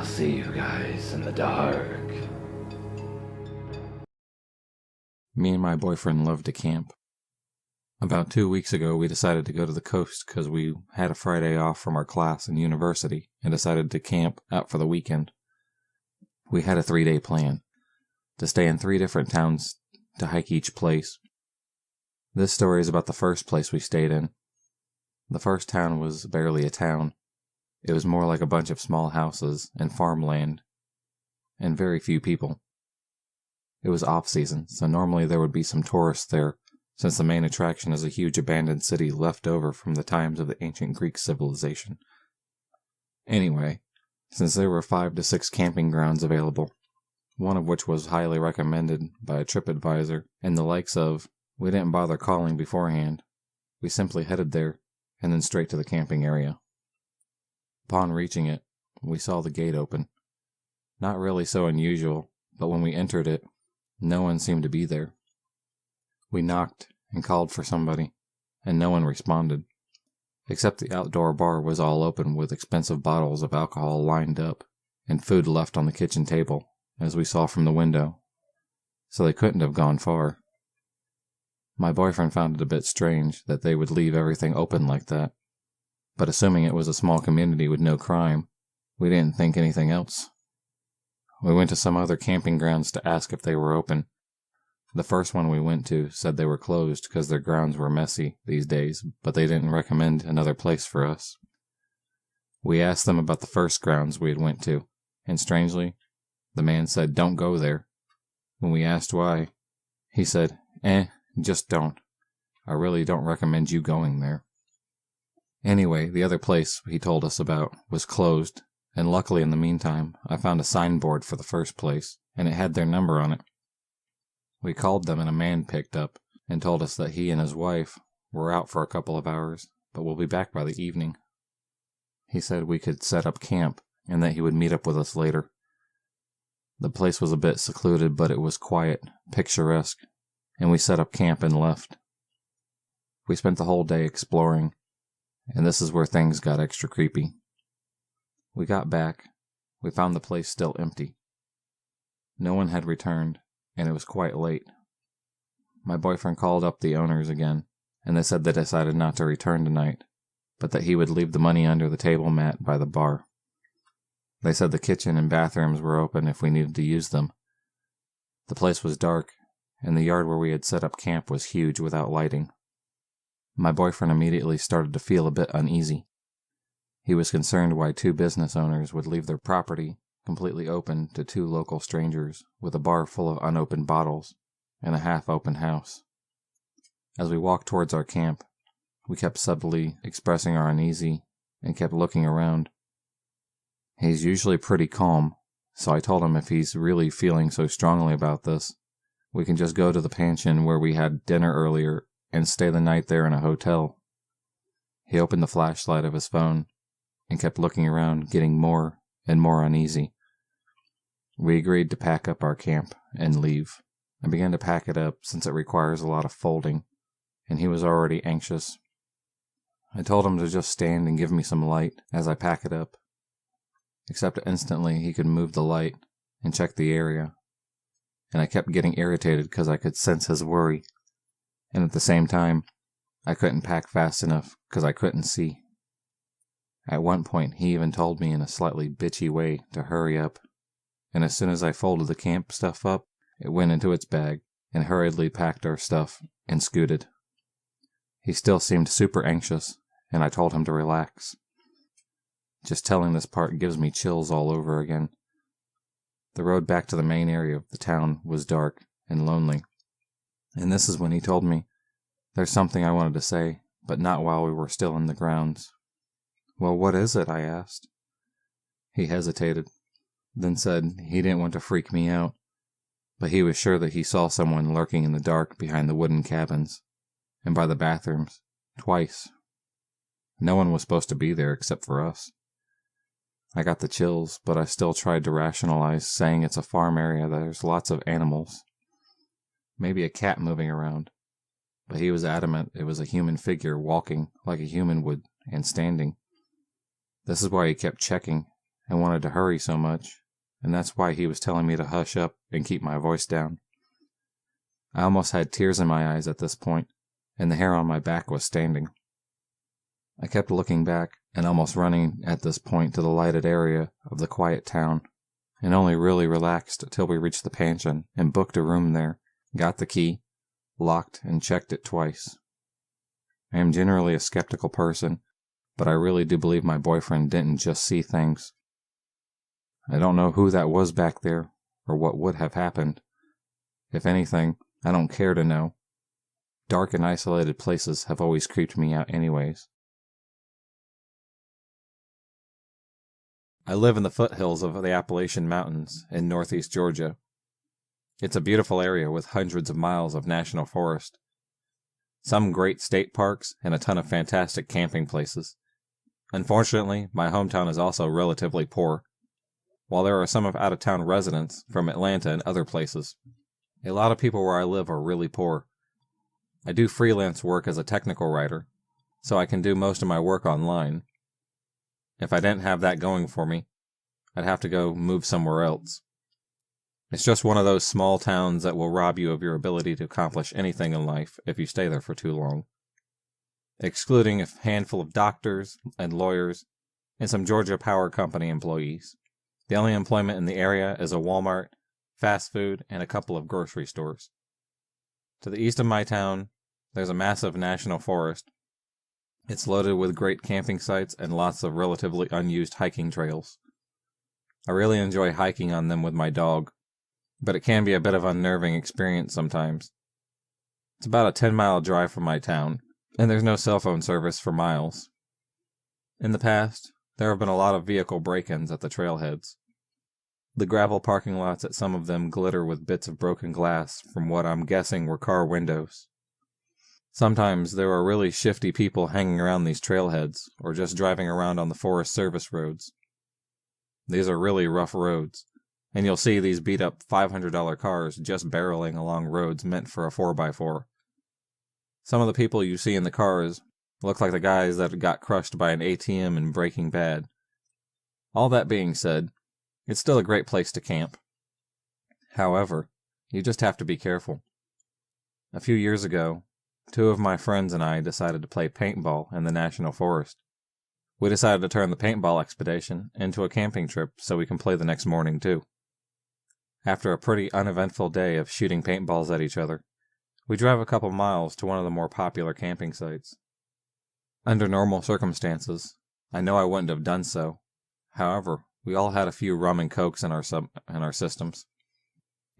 see you guys in the dark. Me and my boyfriend love to camp. About 2 weeks ago, we decided to go to the coast because we had a Friday off from our class and university and decided to camp out for the weekend. We had a 3-day plan to stay in 3 different towns to hike each place. This story is about the first place we stayed in. The first town was barely a town. It was more like a bunch of small houses and farmland and very few people. It was off-season, so normally there would be some tourists there, since the main attraction is a huge abandoned city left over from the times of the ancient Greek civilization. Anyway, since there were 5 to 6 camping grounds available, one of which was highly recommended by a TripAdvisor, and the likes of, we didn't bother calling beforehand. We simply headed there, and then straight to the camping area. Upon reaching it, we saw the gate open. Not really so unusual, but when we entered it, no one seemed to be there. We knocked and called for somebody, and no one responded, except the outdoor bar was all open with expensive bottles of alcohol lined up, and food left on the kitchen table, as we saw from the window, so they couldn't have gone far. My boyfriend found it a bit strange that they would leave everything open like that, but assuming it was a small community with no crime, we didn't think anything else. We went to some other camping grounds to ask if they were open. The first one we went to said they were closed because their grounds were messy these days, but they didn't recommend another place for us. We asked them about the first grounds we had went to, and strangely, the man said don't go there. When we asked why, he said, just don't. I really don't recommend you going there. Anyway, the other place he told us about was closed, and luckily in the meantime, I found a signboard for the first place, and it had their number on it. We called them and a man picked up and told us that he and his wife were out for a couple of hours, but will be back by the evening. He said we could set up camp and that he would meet up with us later. The place was a bit secluded, but it was quiet, picturesque, and we set up camp and left. We spent the whole day exploring, and this is where things got extra creepy. We got back. We found the place still empty. No one had returned, and it was quite late. My boyfriend called up the owners again, and they said they decided not to return tonight, but that he would leave the money under the table mat by the bar. They said the kitchen and bathrooms were open if we needed to use them. The place was dark, and the yard where we had set up camp was huge without lighting. My boyfriend immediately started to feel a bit uneasy. He was concerned why 2 business owners would leave their property completely open to 2 local strangers with a bar full of unopened bottles and a half-open house. As we walked towards our camp, we kept subtly expressing our uneasy and kept looking around. He's usually pretty calm, so I told him if he's really feeling so strongly about this, we can just go to the pension where we had dinner earlier and stay the night there in a hotel. He opened the flashlight of his phone and kept looking around, getting more and more uneasy. We agreed to pack up our camp and leave. I began to pack it up since it requires a lot of folding, and he was already anxious. I told him to just stand and give me some light as I pack it up, except instantly he could move the light and check the area, and I kept getting irritated because I could sense his worry, and at the same time, I couldn't pack fast enough because I couldn't see. At one point, he even told me in a slightly bitchy way to hurry up, and as soon as I folded the camp stuff up, it went into its bag and hurriedly packed our stuff and scooted. He still seemed super anxious, and I told him to relax. Just telling this part gives me chills all over again. The road back to the main area of the town was dark and lonely, and this is when he told me, "There's something I wanted to say, but not while we were still in the grounds." "Well, what is it?" I asked. He hesitated, then said he didn't want to freak me out, but he was sure that he saw someone lurking in the dark behind the wooden cabins, and by the bathrooms, twice. No one was supposed to be there except for us. I got the chills, but I still tried to rationalize, saying it's a farm area, there's lots of animals. Maybe a cat moving around, but he was adamant it was a human figure walking like a human would and standing. This is why he kept checking, and wanted to hurry so much, and that's why he was telling me to hush up and keep my voice down. I almost had tears in my eyes at this point, and the hair on my back was standing. I kept looking back and almost running at this point to the lighted area of the quiet town, and only really relaxed till we reached the pension and booked a room there, got the key, locked and checked it twice. I am generally a skeptical person, but I really do believe my boyfriend didn't just see things. I don't know who that was back there, or what would have happened. If anything, I don't care to know. Dark and isolated places have always creeped me out anyways. I live in the foothills of the Appalachian Mountains in northeast Georgia. It's a beautiful area with hundreds of miles of national forest, some great state parks, and a ton of fantastic camping places. Unfortunately, my hometown is also relatively poor, while there are some out-of-town residents from Atlanta and other places. A lot of people where I live are really poor. I do freelance work as a technical writer, so I can do most of my work online. If I didn't have that going for me, I'd have to go move somewhere else. It's just one of those small towns that will rob you of your ability to accomplish anything in life if you stay there for too long. Excluding a handful of doctors and lawyers and some Georgia Power Company employees. The only employment in the area is a Walmart, fast food, and a couple of grocery stores. To the east of my town, there's a massive national forest. It's loaded with great camping sites and lots of relatively unused hiking trails. I really enjoy hiking on them with my dog, but it can be a bit of an unnerving experience sometimes. It's about a 10-mile drive from my town, and there's no cell phone service for miles. In the past, there have been a lot of vehicle break-ins at the trailheads. The gravel parking lots at some of them glitter with bits of broken glass from what I'm guessing were car windows. Sometimes there are really shifty people hanging around these trailheads, or just driving around on the Forest Service roads. These are really rough roads, and you'll see these beat-up $500 cars just barreling along roads meant for a 4x4. Some of the people you see in the cars look like the guys that got crushed by an ATM in Breaking Bad. All that being said, it's still a great place to camp. However, you just have to be careful. A few years ago, 2 of my friends and I decided to play paintball in the national forest. We decided to turn the paintball expedition into a camping trip so we can play the next morning too. After a pretty uneventful day of shooting paintballs at each other, we drive a couple miles to one of the more popular camping sites. Under normal circumstances, I know I wouldn't have done so. However, we all had a few rum and cokes in our systems.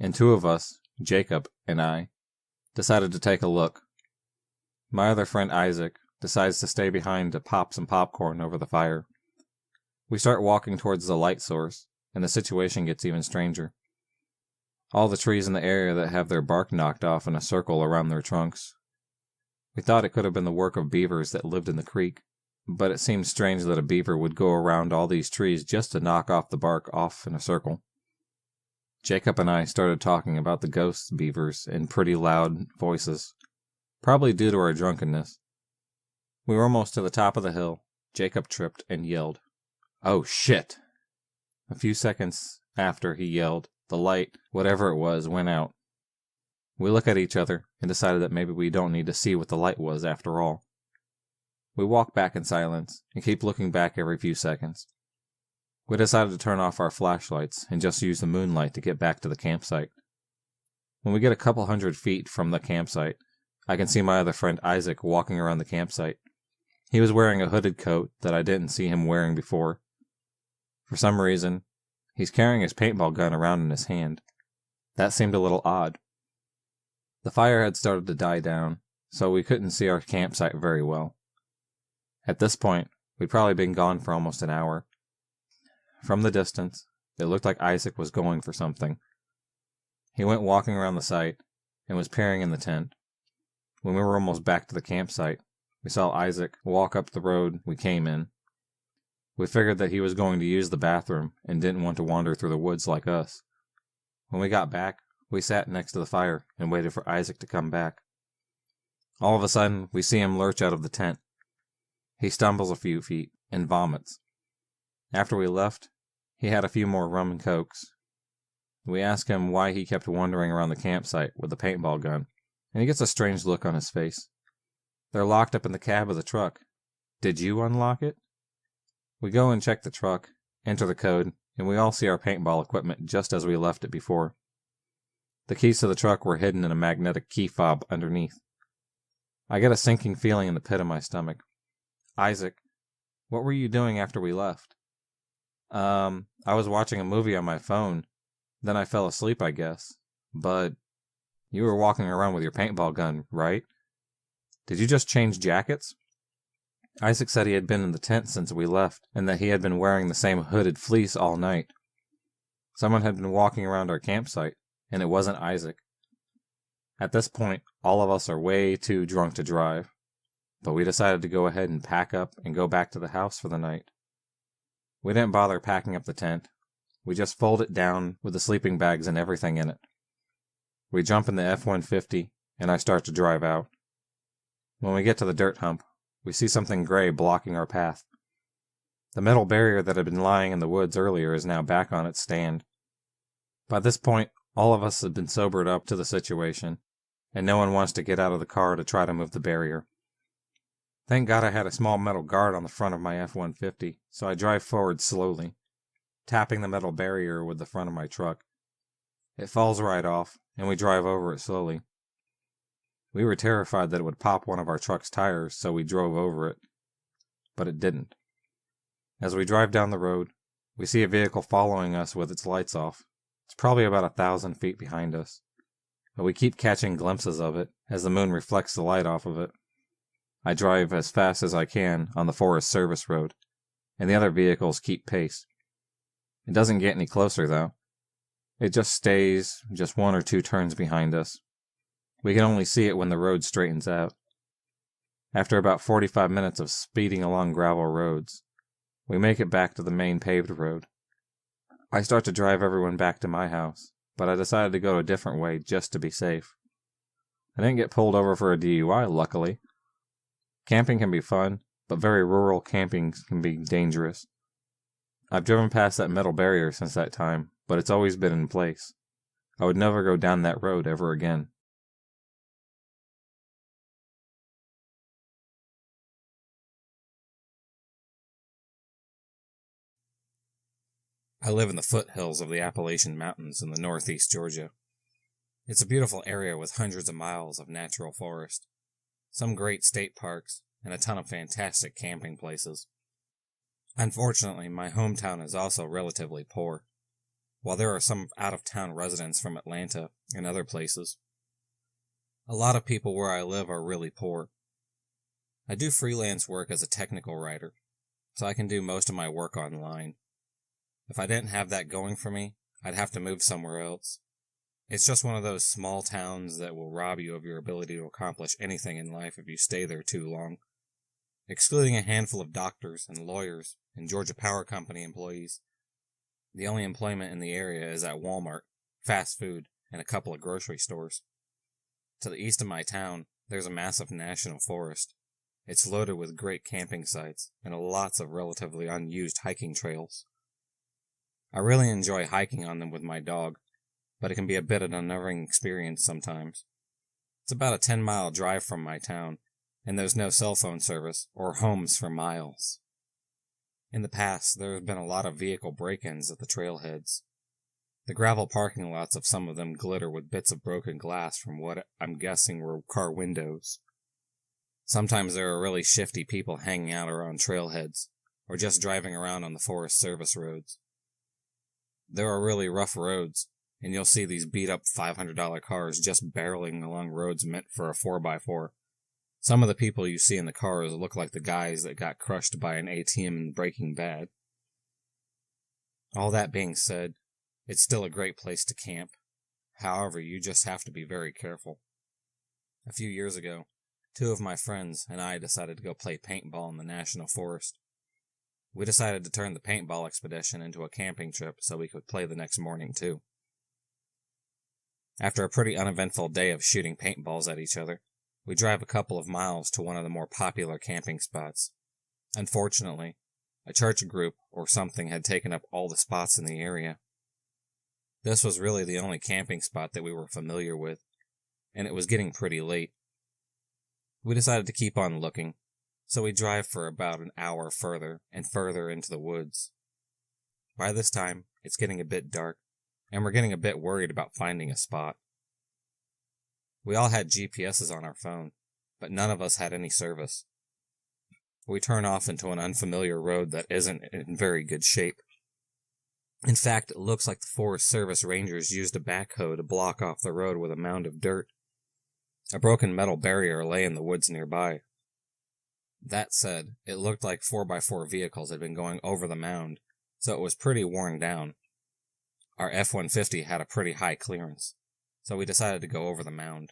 And 2 of us, Jacob and I, decided to take a look. My other friend Isaac decides to stay behind to pop some popcorn over the fire. We start walking towards the light source, and the situation gets even stranger. All the trees in the area that have their bark knocked off in a circle around their trunks. We thought it could have been the work of beavers that lived in the creek, but it seemed strange that a beaver would go around all these trees just to knock off the bark off in a circle. Jacob and I started talking about the ghost beavers in pretty loud voices, probably due to our drunkenness. We were almost to the top of the hill. Jacob tripped and yelled, "Oh shit!" A few seconds after he yelled, the light, whatever it was, went out. We look at each other and decided that maybe we don't need to see what the light was after all. We walk back in silence and keep looking back every few seconds. We decided to turn off our flashlights and just use the moonlight to get back to the campsite. When we get a couple 100 feet from the campsite, I can see my other friend Isaac walking around the campsite. He was wearing a hooded coat that I didn't see him wearing before. For some reason, he's carrying his paintball gun around in his hand. That seemed a little odd. The fire had started to die down, so we couldn't see our campsite very well. At this point, we'd probably been gone for almost an hour. From the distance, it looked like Isaac was going for something. He went walking around the site and was peering in the tent. When we were almost back to the campsite, we saw Isaac walk up the road we came in. We figured that he was going to use the bathroom and didn't want to wander through the woods like us. When we got back, we sat next to the fire and waited for Isaac to come back. All of a sudden, we see him lurch out of the tent. He stumbles a few feet and vomits. After we left, he had a few more rum and cokes. We ask him why he kept wandering around the campsite with the paintball gun, and he gets a strange look on his face. They're locked up in the cab of the truck. Did you unlock it? We go and check the truck, enter the code, and we all see our paintball equipment just as we left it before. The keys to the truck were hidden in a magnetic key fob underneath. I get a sinking feeling in the pit of my stomach. Isaac, what were you doing after we left? I was watching a movie on my phone. Then I fell asleep, I guess. But you were walking around with your paintball gun, right? Did you just change jackets? Isaac said he had been in the tent since we left, and that he had been wearing the same hooded fleece all night. Someone had been walking around our campsite, and it wasn't Isaac. At this point, all of us are way too drunk to drive, but we decided to go ahead and pack up and go back to the house for the night. We didn't bother packing up the tent. We just fold it down with the sleeping bags and everything in it. We jump in the F-150, and I start to drive out. When we get to the dirt hump, we see something gray blocking our path. The metal barrier that had been lying in the woods earlier is now back on its stand. By this point, all of us had been sobered up to the situation, and no one wants to get out of the car to try to move the barrier. Thank God I had a small metal guard on the front of my F-150, so I drive forward slowly, tapping the metal barrier with the front of my truck. It falls right off, and we drive over it slowly. We were terrified that it would pop one of our truck's tires, so we drove over it. But it didn't. As we drive down the road, we see a vehicle following us with its lights off. It's probably about 1,000 feet behind us, but we keep catching glimpses of it as the moon reflects the light off of it. I drive as fast as I can on the Forest Service Road, and the other vehicles keep pace. It doesn't get any closer, though. It just stays just 1 or 2 turns behind us. We can only see it when the road straightens out. After about 45 minutes of speeding along gravel roads, we make it back to the main paved road. I start to drive everyone back to my house, but I decided to go a different way just to be safe. I didn't get pulled over for a DUI, luckily. Camping can be fun, but very rural camping can be dangerous. I've driven past that metal barrier since that time, but it's always been in place. I would never go down that road ever again. I live in the foothills of the Appalachian Mountains in the northeast Georgia. It's a beautiful area with hundreds of miles of natural forest, some great state parks, and a ton of fantastic camping places. Unfortunately, my hometown is also relatively poor, while there are some out-of-town residents from Atlanta and other places. A lot of people where I live are really poor. I do freelance work as a technical writer, so I can do most of my work online. If I didn't have that going for me, I'd have to move somewhere else. It's just one of those small towns that will rob you of your ability to accomplish anything in life if you stay there too long. Excluding a handful of doctors and lawyers and Georgia Power Company employees, the only employment in the area is at Walmart, fast food, and a couple of grocery stores. To the east of my town, there's a massive national forest. It's loaded with great camping sites and lots of relatively unused hiking trails. I really enjoy hiking on them with my dog, but it can be a bit of an unnerving experience sometimes. It's about a 10-mile drive from my town, and there's no cell phone service or homes for miles. In the past, there have been a lot of vehicle break-ins at the trailheads. The gravel parking lots of some of them glitter with bits of broken glass from what I'm guessing were car windows. Sometimes there are really shifty people hanging out around trailheads, or just driving around on the Forest Service roads. There are really rough roads, and you'll see these beat-up $500 cars just barreling along roads meant for a 4x4. Some of the people you see in the cars look like the guys that got crushed by an ATM in Breaking Bad. All that being said, it's still a great place to camp. However, you just have to be very careful. A few years ago, 2 of my friends and I decided to go play paintball in the National Forest. We decided to turn the paintball expedition into a camping trip so we could play the next morning too. After a pretty uneventful day of shooting paintballs at each other, we drive a couple of miles to one of the more popular camping spots. Unfortunately, A church group or something had taken up all the spots in the area. This was really the only camping spot that we were familiar with, and it was getting pretty late. We decided to keep on looking, so we drive for about an hour further and further into the woods. By this time, it's getting a bit dark, and we're getting a bit worried about finding a spot. We all had GPSs on our phone, but none of us had any service. We turn off into an unfamiliar road that isn't in very good shape. In fact, it looks like the Forest Service rangers used a backhoe to block off the road with a mound of dirt. A broken metal barrier lay in the woods nearby. That said, it looked like 4x4 vehicles had been going over the mound, so it was pretty worn down. Our F-150 had a pretty high clearance, so we decided to go over the mound.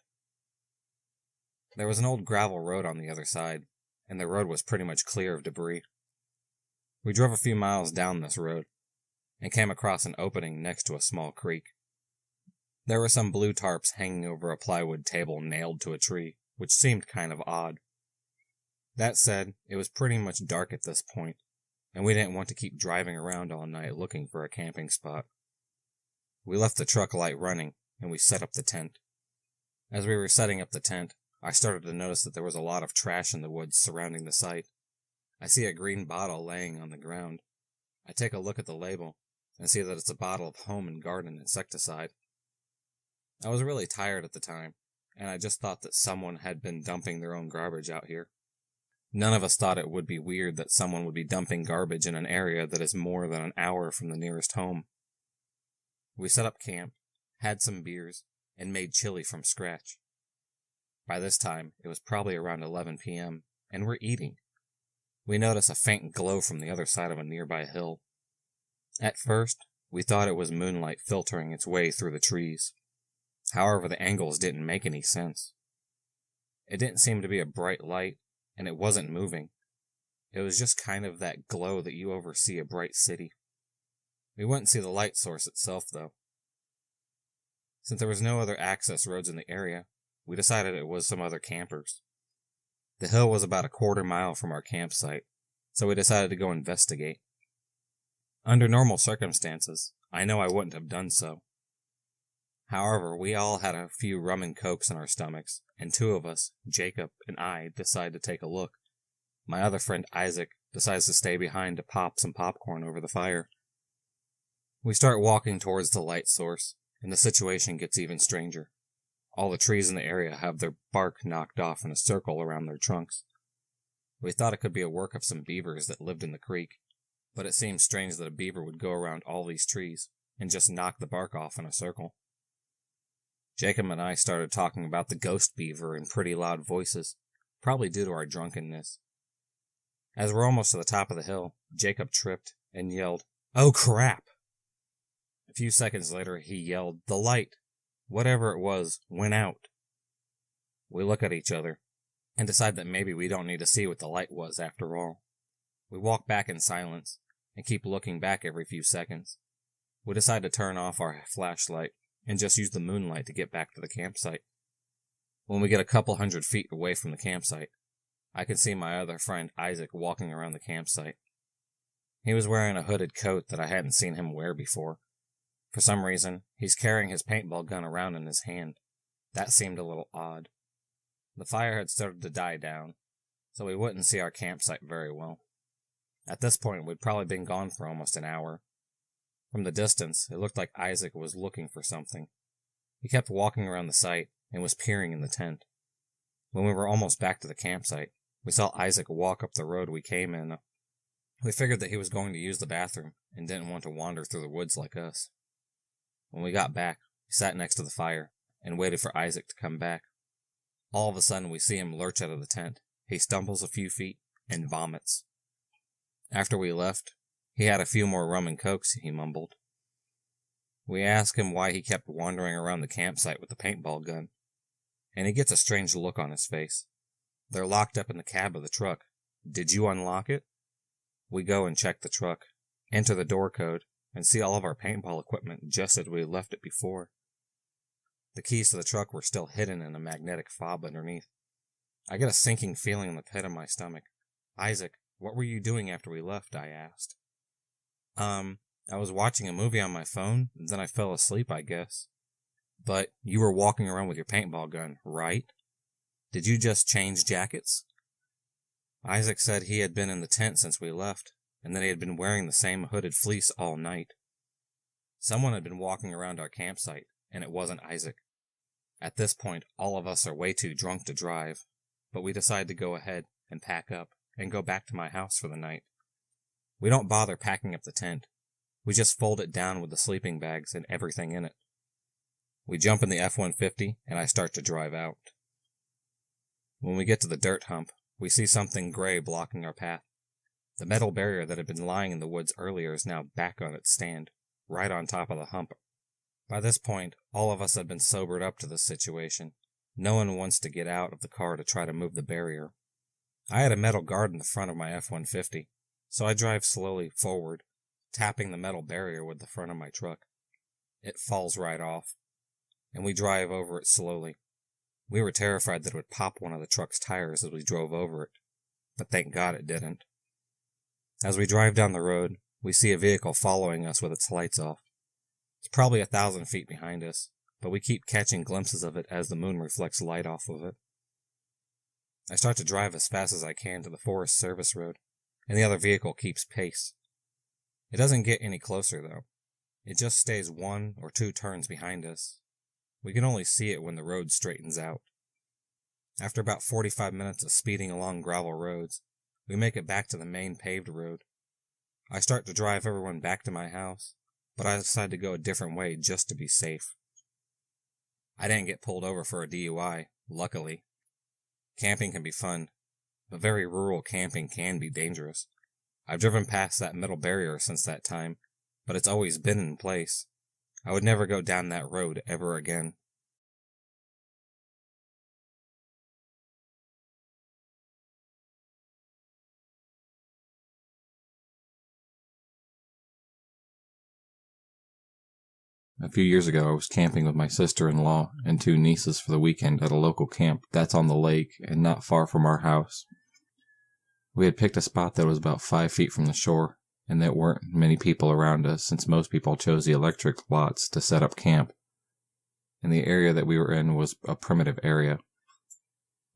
There was an old gravel road on the other side, and the road was pretty much clear of debris. We drove a few miles down this road, and came across an opening next to a small creek. There were some blue tarps hanging over a plywood table nailed to a tree, which seemed kind of odd. That said, it was pretty much dark at this point, and we didn't want to keep driving around all night looking for a camping spot. We left the truck light running, and we set up the tent. As we were setting up the tent, I started to notice that there was a lot of trash in the woods surrounding the site. I see a green bottle laying on the ground. I take a look at the label, and see that it's a bottle of home and garden insecticide. I was really tired at the time, and I just thought that someone had been dumping their own garbage out here. None of us thought it would be weird that someone would be dumping garbage in an area that is more than an hour from the nearest home. We set up camp, had some beers, and made chili from scratch. By this time, it was probably around 11 p.m., and we're eating. We notice a faint glow from the other side of a nearby hill. At first, we thought it was moonlight filtering its way through the trees. However, the angles didn't make any sense. It didn't seem to be a bright light, and it wasn't moving. It was just kind of that glow that you oversee a bright city. We wouldn't see the light source itself, though. Since there was no other access roads in the area, we decided it was some other campers. The hill was about a quarter mile from our campsite, so we decided to go investigate. Under normal circumstances, I know I wouldn't have done so. However, we all had a few rum and cokes in our stomachs, and two of us, Jacob and I, decide to take a look. My other friend Isaac decides to stay behind to pop some popcorn over the fire. We start walking towards the light source, and the situation gets even stranger. All the trees in the area have their bark knocked off in a circle around their trunks. We thought it could be a work of some beavers that lived in the creek, but it seemed strange that a beaver would go around all these trees and just knock the bark off in a circle. Jacob and I started talking about the ghost beaver in pretty loud voices, probably due to our drunkenness. As we're almost to the top of the hill, Jacob tripped and yelled, "Oh crap!" A few seconds later, he yelled, "The light!" Whatever it was, went out. We look at each other and decide that maybe we don't need to see what the light was after all. We walk back in silence and keep looking back every few seconds. We decide to turn off our flashlight and just use the moonlight to get back to the campsite. When we get a couple 100 feet away from the campsite, I can see my other friend Isaac walking around the campsite. He was wearing a hooded coat that I hadn't seen him wear before. For some reason, he's carrying his paintball gun around in his hand. That seemed a little odd. The fire had started to die down, so we wouldn't see our campsite very well. At this point, we'd probably been gone for almost an hour. From the distance, it looked like Isaac was looking for something. He kept walking around the site and was peering in the tent. When we were almost back to the campsite, we saw Isaac walk up the road we came in. We figured that he was going to use the bathroom and didn't want to wander through the woods like us. When we got back, we sat next to the fire and waited for Isaac to come back. All of a sudden, we see him lurch out of the tent. He stumbles a few feet and vomits. After we left, he had a few more rum and cokes, he mumbled. We ask him why he kept wandering around the campsite with the paintball gun, and he gets a strange look on his face. They're locked up in the cab of the truck. Did you unlock it? We go and check the truck, enter the door code, and see all of our paintball equipment just as we left it before. The keys to the truck were still hidden in a magnetic fob underneath. I get a sinking feeling in the pit of my stomach. Isaac, What were you doing after we left? I asked. I was watching a movie on my phone, and then I fell asleep, I guess. But you were walking around with your paintball gun, right? Did you just change jackets? Isaac said he had been in the tent since we left, and that he had been wearing the same hooded fleece all night. Someone had been walking around our campsite, and it wasn't Isaac. At this point, all of us are way too drunk to drive, but we decide to go ahead and pack up and go back to my house for the night. We don't bother packing up the tent. We just fold it down with the sleeping bags and everything in it. We jump in the F-150, and I start to drive out. When we get to the dirt hump, we see something gray blocking our path. The metal barrier that had been lying in the woods earlier is now back on its stand, right on top of the hump. By this point, all of us had been sobered up to this situation. No one wants to get out of the car to try to move the barrier. I had a metal guard in the front of my F-150, so I drive slowly forward, tapping the metal barrier with the front of my truck. It falls right off, and we drive over it slowly. We were terrified that it would pop one of the truck's tires as we drove over it, but thank God it didn't. As we drive down the road, we see a vehicle following us with its lights off. It's probably 1,000 feet behind us, but we keep catching glimpses of it as the moon reflects light off of it. I start to drive as fast as I can to the Forest Service Road, and the other vehicle keeps pace. It doesn't get any closer, though. It just stays 1 or 2 turns behind us. We can only see it when the road straightens out. After about 45 minutes of speeding along gravel roads, we make it back to the main paved road. I start to drive everyone back to my house, but I decide to go a different way just to be safe. I didn't get pulled over for a DUI, luckily. Camping can be fun, but very rural camping can be dangerous. I've driven past that metal barrier since that time, but it's always been in place. I would never go down that road ever again. A few years ago, I was camping with my sister-in-law and 2 nieces for the weekend at a local camp that's on the lake and not far from our house. We had picked a spot that was about 5 feet from the shore, and there weren't many people around us since most people chose the electric lots to set up camp. And the area that we were in was a primitive area.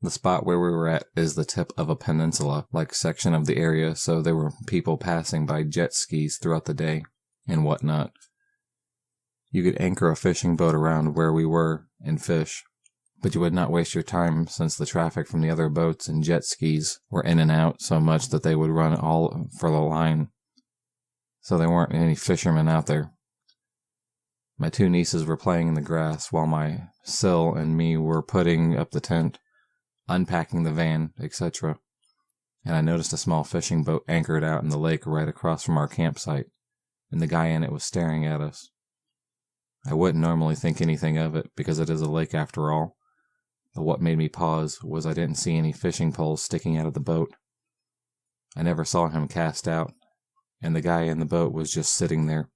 The spot where we were at is the tip of a peninsula-like section of the area, so there were people passing by jet skis throughout the day and whatnot. You could anchor a fishing boat around where we were and fish, but you would not waste your time since the traffic from the other boats and jet skis were in and out so much that they would run all for the line. So there weren't any fishermen out there. My 2 nieces were playing in the grass while my Sil and me were putting up the tent, unpacking the van, etc. And I noticed a small fishing boat anchored out in the lake right across from our campsite, and the guy in it was staring at us. I wouldn't normally think anything of it because it is a lake after all, but what made me pause was I didn't see any fishing poles sticking out of the boat. I never saw him cast out, and the guy in the boat was just sitting there.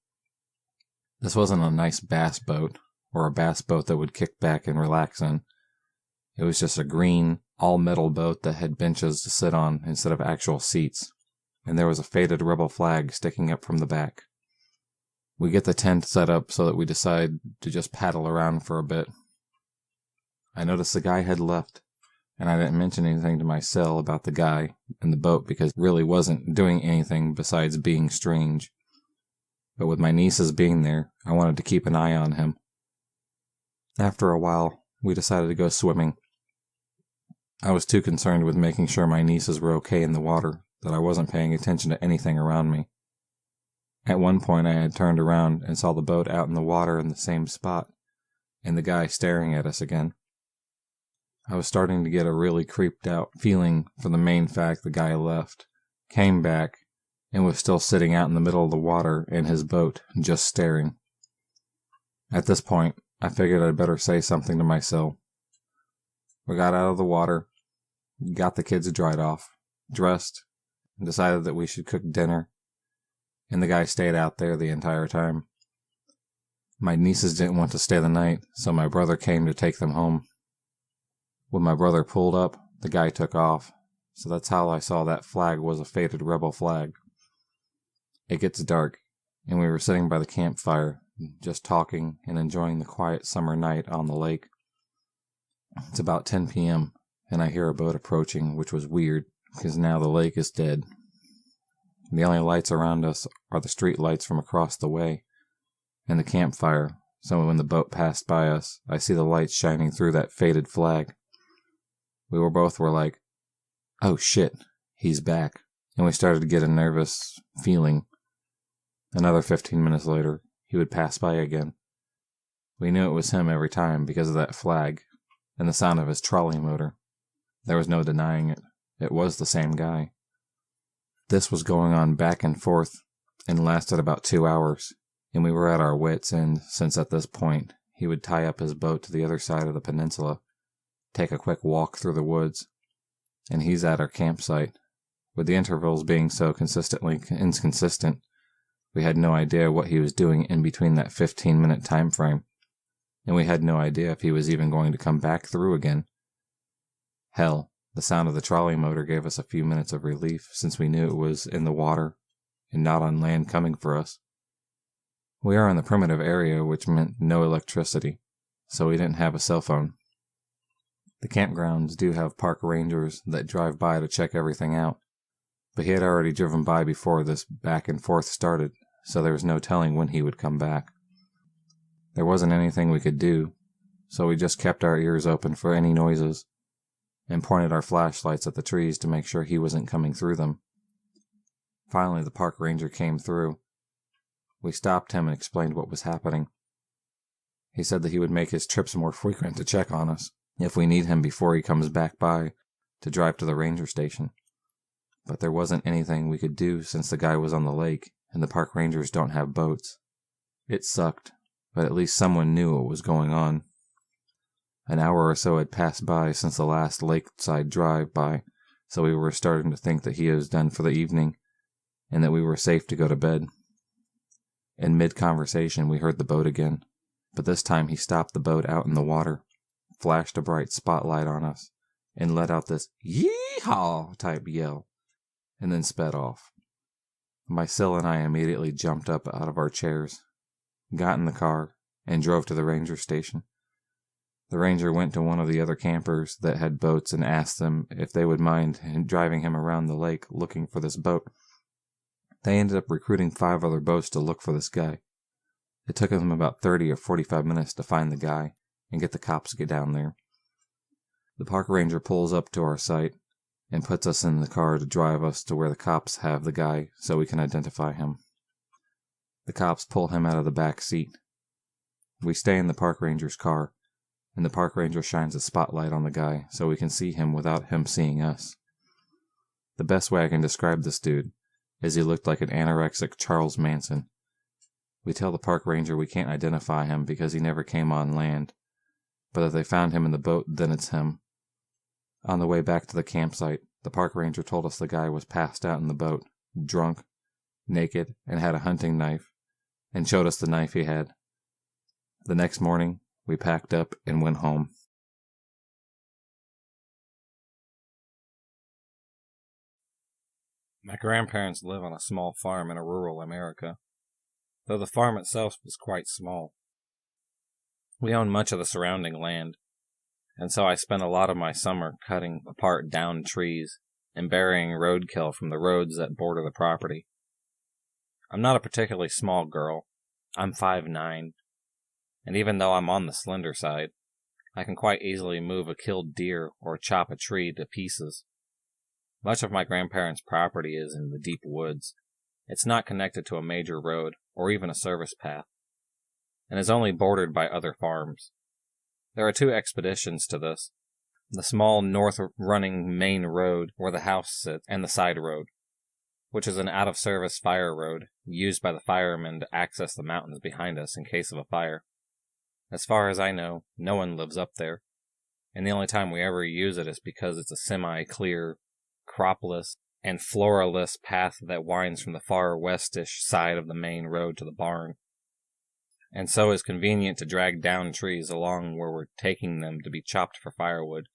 This wasn't a nice bass boat, or a bass boat that would kick back and relax in. It was just a green, all-metal boat that had benches to sit on instead of actual seats, and there was a faded rebel flag sticking up from the back. We get the tent set up so that we decide to just paddle around for a bit. I noticed the guy had left, and I didn't mention anything to my Sil about the guy in the boat because he really wasn't doing anything besides being strange. But with my nieces being there, I wanted to keep an eye on him. After a while, we decided to go swimming. I was too concerned with making sure my nieces were okay in the water that I wasn't paying attention to anything around me. At one point I had turned around and saw the boat out in the water in the same spot, and the guy staring at us again. I was starting to get a really creeped out feeling for the main fact the guy left, came back, and was still sitting out in the middle of the water in his boat, just staring. At this point, I figured I'd better say something to myself. We got out of the water, got the kids dried off, dressed, and decided that we should cook dinner, and the guy stayed out there the entire time. My nieces didn't want to stay the night, so my brother came to take them home. When my brother pulled up, the guy took off, so that's how I saw that flag was a faded rebel flag. It gets dark, and we were sitting by the campfire, just talking and enjoying the quiet summer night on the lake. It's about 10 p.m., and I hear a boat approaching, which was weird, because now the lake is dead. The only lights around us are the street lights from across the way, and the campfire, so when the boat passed by us, I see the lights shining through that faded flag. We were like, oh shit, he's back, and we started to get a nervous feeling. Another 15 minutes later, he would pass by again. We knew it was him every time because of that flag and the sound of his trolley motor. There was no denying it. It was the same guy. This was going on back and forth and lasted about 2 hours, and we were at our wits' end since at this point he would tie up his boat to the other side of the peninsula, take a quick walk through the woods, and he's at our campsite. With the intervals being so consistently inconsistent, we had no idea what he was doing in between that 15-minute time frame, and we had no idea if he was even going to come back through again. Hell, the sound of the trolley motor gave us a few minutes of relief since we knew it was in the water and not on land coming for us. We are in the primitive area, which meant no electricity, so we didn't have a cell phone. The campgrounds do have park rangers that drive by to check everything out, but he had already driven by before this back and forth started, so there was no telling when he would come back. There wasn't anything we could do, so we just kept our ears open for any noises and pointed our flashlights at the trees to make sure he wasn't coming through them. Finally, the park ranger came through. We stopped him and explained what was happening. He said that he would make his trips more frequent to check on us if we need him before he comes back by to drive to the ranger station. But there wasn't anything we could do since the guy was on the lake, and the park rangers don't have boats. It sucked, but at least someone knew what was going on. An hour or so had passed by since the last lakeside drive-by, so we were starting to think that he was done for the evening, and that we were safe to go to bed. In mid-conversation, we heard the boat again, but this time he stopped the boat out in the water, flashed a bright spotlight on us, and let out this "Yee-haw" type yell, and then sped off. My Sil and I immediately jumped up out of our chairs, got in the car, and drove to the ranger station. The ranger went to one of the other campers that had boats and asked them if they would mind driving him around the lake looking for this boat. They ended up recruiting 5 other boats to look for this guy. It took them about 30 or 45 minutes to find the guy and get the cops to get down there. The park ranger pulls up to our site and puts us in the car to drive us to where the cops have the guy so we can identify him. The cops pull him out of the back seat. We stay in the park ranger's car, and the park ranger shines a spotlight on the guy so we can see him without him seeing us. The best way I can describe this dude is he looked like an anorexic Charles Manson. We tell the park ranger we can't identify him because he never came on land, but if they found him in the boat, then it's him. On the way back to the campsite, the park ranger told us the guy was passed out in the boat, drunk, naked, and had a hunting knife, and showed us the knife he had. The next morning, we packed up and went home. My grandparents live on a small farm in a rural America, though the farm itself was quite small. We own much of the surrounding land, and so I spent a lot of my summer cutting apart downed trees and burying roadkill from the roads that border the property. I'm not a particularly small girl. I'm 5'9", and even though I'm on the slender side, I can quite easily move a killed deer or chop a tree to pieces. Much of my grandparents' property is in the deep woods. It's not connected to a major road or even a service path, and is only bordered by other farms. There are 2 expeditions to this: the small north-running main road where the house sits, and the side road, which is an out-of-service fire road used by the firemen to access the mountains behind us in case of a fire. As far as I know, no one lives up there, and the only time we ever use it is because it's a semi-clear, cropless, and floraless path that winds from the far westish side of the main road to the barn, and so is convenient to drag down trees along where we're taking them to be chopped for firewood.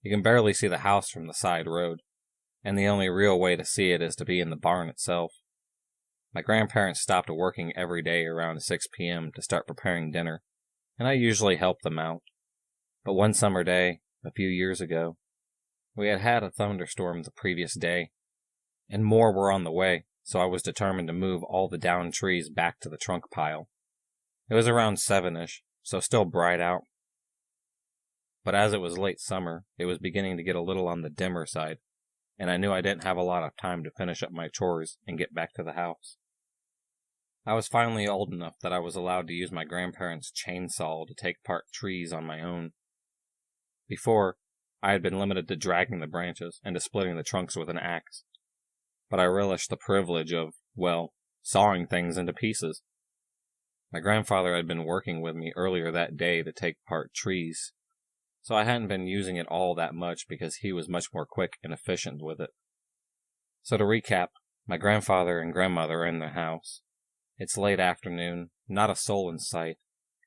You can barely see the house from the side road, and the only real way to see it is to be in the barn itself. My grandparents stopped working every day around 6 p.m. to start preparing dinner, and I usually helped them out. But one summer day, a few years ago, we had had a thunderstorm the previous day, and more were on the way, so I was determined to move all the downed trees back to the trunk pile. It was around 7-ish, so still bright out. But as it was late summer, it was beginning to get a little on the dimmer side, and I knew I didn't have a lot of time to finish up my chores and get back to the house. I was finally old enough that I was allowed to use my grandparents' chainsaw to take apart trees on my own. Before, I had been limited to dragging the branches and to splitting the trunks with an axe. But I relished the privilege of, well, sawing things into pieces. My grandfather had been working with me earlier that day to take apart trees, so I hadn't been using it all that much because he was much more quick and efficient with it. So to recap, my grandfather and grandmother are in the house. It's late afternoon, not a soul in sight,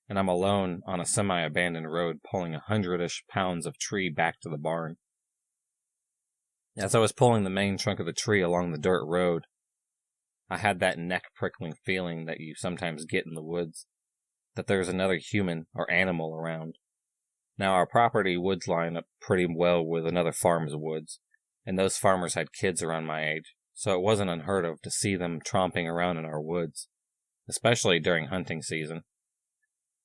and I'm alone on a semi-abandoned road pulling 100-ish pounds of tree back to the barn. As I was pulling the main trunk of the tree along the dirt road, I had that neck-prickling feeling that you sometimes get in the woods, that there's another human or animal around. Now, our property woods line up pretty well with another farm's woods, and those farmers had kids around my age, so it wasn't unheard of to see them tromping around in our woods, especially during hunting season.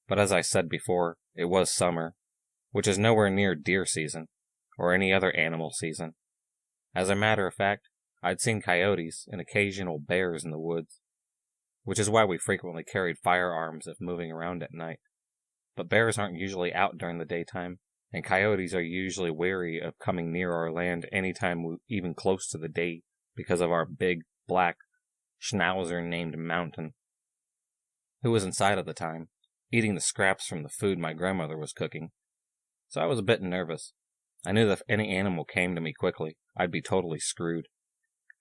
But as I said before, it was summer, which is nowhere near deer season, or any other animal season. As a matter of fact, I'd seen coyotes and occasional bears in the woods, which is why we frequently carried firearms if moving around at night. But bears aren't usually out during the daytime, and coyotes are usually wary of coming near our land anytime we're even close to the day because of our big, black schnauzer named Mountain, who was inside at the time, eating the scraps from the food my grandmother was cooking. So I was a bit nervous. I knew that if any animal came to me quickly, I'd be totally screwed.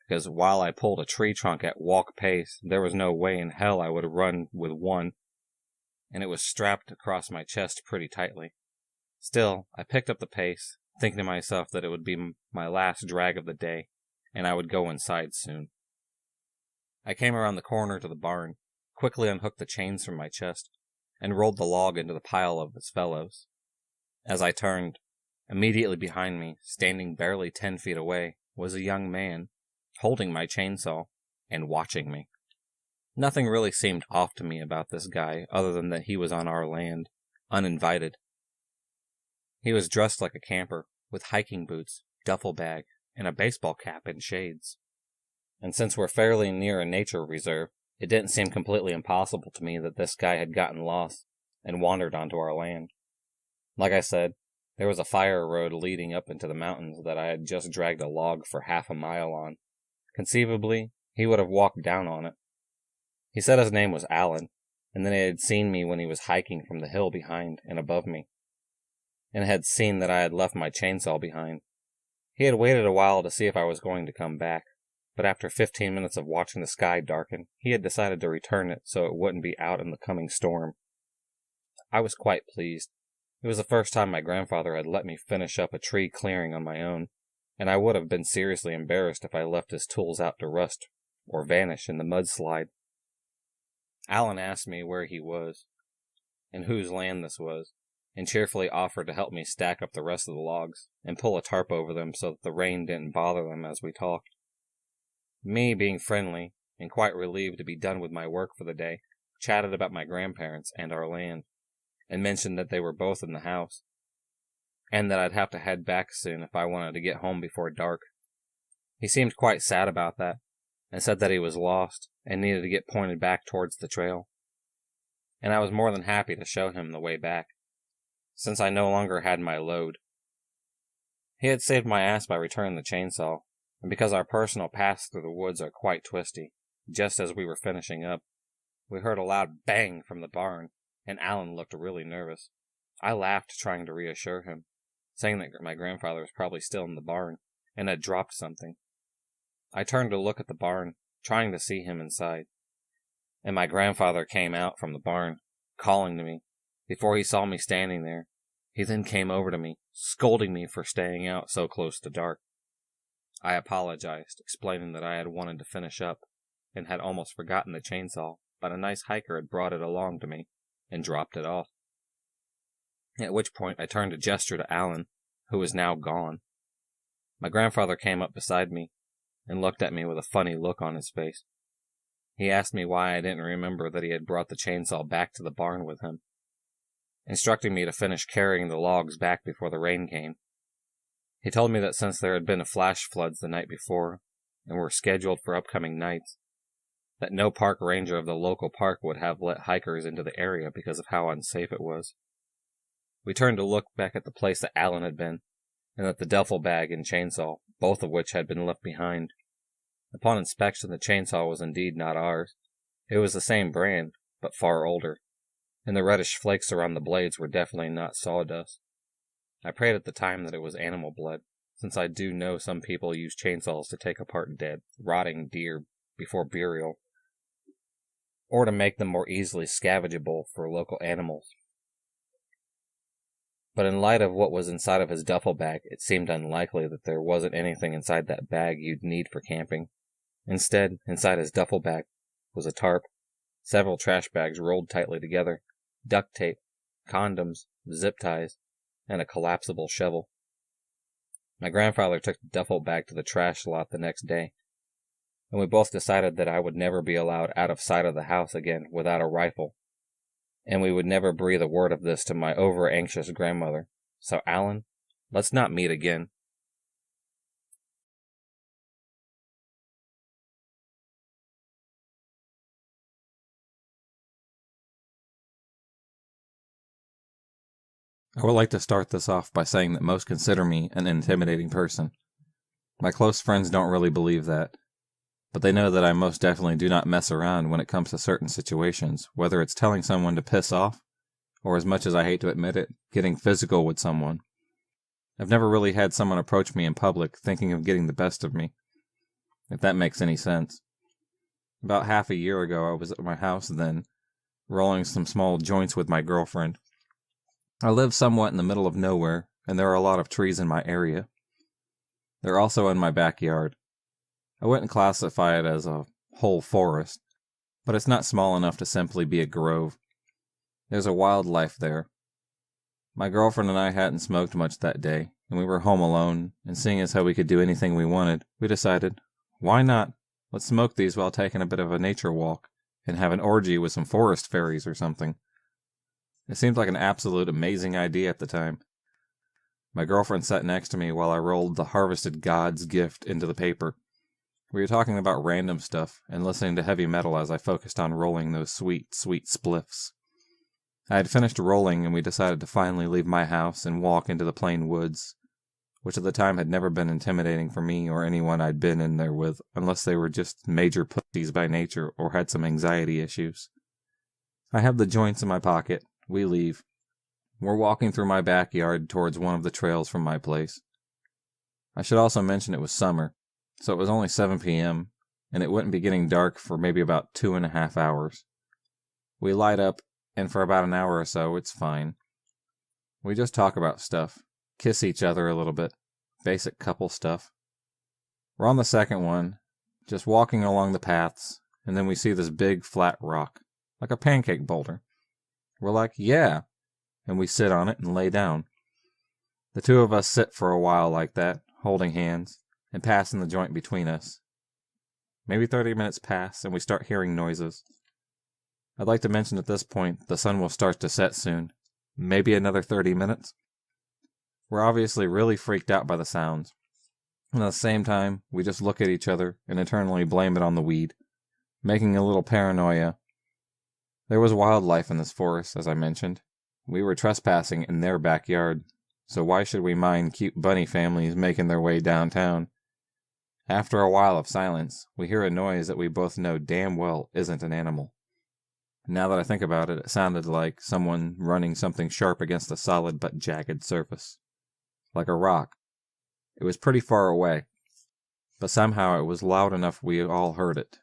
Because while I pulled a tree trunk at walk pace, there was no way in hell I would run with one, and it was strapped across my chest pretty tightly. Still, I picked up the pace, thinking to myself that it would be my last drag of the day, and I would go inside soon. I came around the corner to the barn, quickly unhooked the chains from my chest, and rolled the log into the pile of its fellows. As I turned, immediately behind me, standing barely 10 feet away, was a young man, holding my chainsaw, and watching me. Nothing really seemed off to me about this guy, other than that he was on our land, uninvited. He was dressed like a camper, with hiking boots, duffel bag, and a baseball cap and shades. And since we're fairly near a nature reserve, it didn't seem completely impossible to me that this guy had gotten lost and wandered onto our land. Like I said, there was a fire road leading up into the mountains that I had just dragged a log for half a mile on. Conceivably, he would have walked down on it. He said his name was Alan, and that he had seen me when he was hiking from the hill behind and above me, and had seen that I had left my chainsaw behind. He had waited a while to see if I was going to come back, but after 15 minutes of watching the sky darken, he had decided to return it so it wouldn't be out in the coming storm. I was quite pleased. It was the first time my grandfather had let me finish up a tree clearing on my own, and I would have been seriously embarrassed if I left his tools out to rust or vanish in the mudslide. Alan asked me where he was, and whose land this was, and cheerfully offered to help me stack up the rest of the logs, and pull a tarp over them so that the rain didn't bother them as we talked. Me, being friendly, and quite relieved to be done with my work for the day, chatted about my grandparents and our land, and mentioned that they were both in the house, and that I'd have to head back soon if I wanted to get home before dark. He seemed quite sad about that, and said that he was lost, and needed to get pointed back towards the trail. And I was more than happy to show him the way back, since I no longer had my load. He had saved my ass by returning the chainsaw, and because our personal paths through the woods are quite twisty, just as we were finishing up, we heard a loud bang from the barn, and Alan looked really nervous. I laughed, trying to reassure him, saying that my grandfather was probably still in the barn, and had dropped something. I turned to look at the barn, trying to see him inside, and my grandfather came out from the barn, calling to me, before he saw me standing there, He then came over to me, scolding me for staying out so close to dark. I apologized, explaining that I had wanted to finish up, and had almost forgotten the chainsaw, but a nice hiker had brought it along to me, and dropped it off. At which point I turned a gesture to Alan, who was now gone. My grandfather came up beside me, and looked at me with a funny look on his face. He asked me why I didn't remember that he had brought the chainsaw back to the barn with him, instructing me to finish carrying the logs back before the rain came. He told me that since there had been flash floods the night before, and were scheduled for upcoming nights, that no park ranger of the local park would have let hikers into the area because of how unsafe it was. We turned to look back at the place that Alan had been, and at the duffel bag and chainsaw, both of which had been left behind. Upon inspection, the chainsaw was indeed not ours. It was the same brand, but far older, and the reddish flakes around the blades were definitely not sawdust. I prayed at the time that it was animal blood, since I do know some people use chainsaws to take apart dead, rotting deer before burial, or to make them more easily scavengeable for local animals. But in light of what was inside of his duffel bag, it seemed unlikely that there wasn't anything inside that bag you'd need for camping. Instead, inside his duffel bag was a tarp, several trash bags rolled tightly together, duct tape, condoms, zip ties, and a collapsible shovel. My grandfather took the duffel bag to the trash lot the next day, and we both decided that I would never be allowed out of sight of the house again without a rifle, and we would never breathe a word of this to my over-anxious grandmother. So, Alan, let's not meet again. I would like to start this off by saying that most consider me an intimidating person. My close friends don't really believe that, but they know that I most definitely do not mess around when it comes to certain situations, whether it's telling someone to piss off, or as much as I hate to admit it, getting physical with someone. I've never really had someone approach me in public thinking of getting the best of me, if that makes any sense. About half a year ago, I was at my house then, rolling some small joints with my girlfriend. I live somewhat in the middle of nowhere, and there are a lot of trees in my area. They're also in my backyard. I wouldn't classify it as a whole forest, but it's not small enough to simply be a grove. There's a wildlife there. My girlfriend and I hadn't smoked much that day, and we were home alone, and seeing as how we could do anything we wanted, we decided, why not? Let's smoke these while taking a bit of a nature walk, and have an orgy with some forest fairies or something. It seemed like an absolute amazing idea at the time. My girlfriend sat next to me while I rolled the harvested God's gift into the paper. We were talking about random stuff and listening to heavy metal as I focused on rolling those sweet, sweet spliffs. I had finished rolling and we decided to finally leave my house and walk into the plain woods, which at the time had never been intimidating for me or anyone I'd been in there with, unless they were just major pussies by nature or had some anxiety issues. I have the joints in my pocket. We leave. We're walking through my backyard towards one of the trails from my place. I should also mention it was summer, so it was only 7 p.m., and it wouldn't be getting dark for maybe about 2.5 hours. We light up, and for about an hour or so, it's fine. We just talk about stuff, kiss each other a little bit, basic couple stuff. We're on the second one, just walking along the paths, and then we see this big flat rock, like a pancake boulder. We're like, yeah, and we sit on it and lay down. The two of us sit for a while like that, holding hands, and passing the joint between us. Maybe 30 minutes pass, and we start hearing noises. I'd like to mention at this point, the sun will start to set soon. Maybe another 30 minutes. We're obviously really freaked out by the sounds. And at the same time, we just look at each other and internally blame it on the weed, making a little paranoia. There was wildlife in this forest, as I mentioned. We were trespassing in their backyard, so why should we mind cute bunny families making their way downtown? After a while of silence, we hear a noise that we both know damn well isn't an animal. Now that I think about it, it sounded like someone running something sharp against a solid but jagged surface. Like a rock. It was pretty far away, but somehow it was loud enough we all heard it.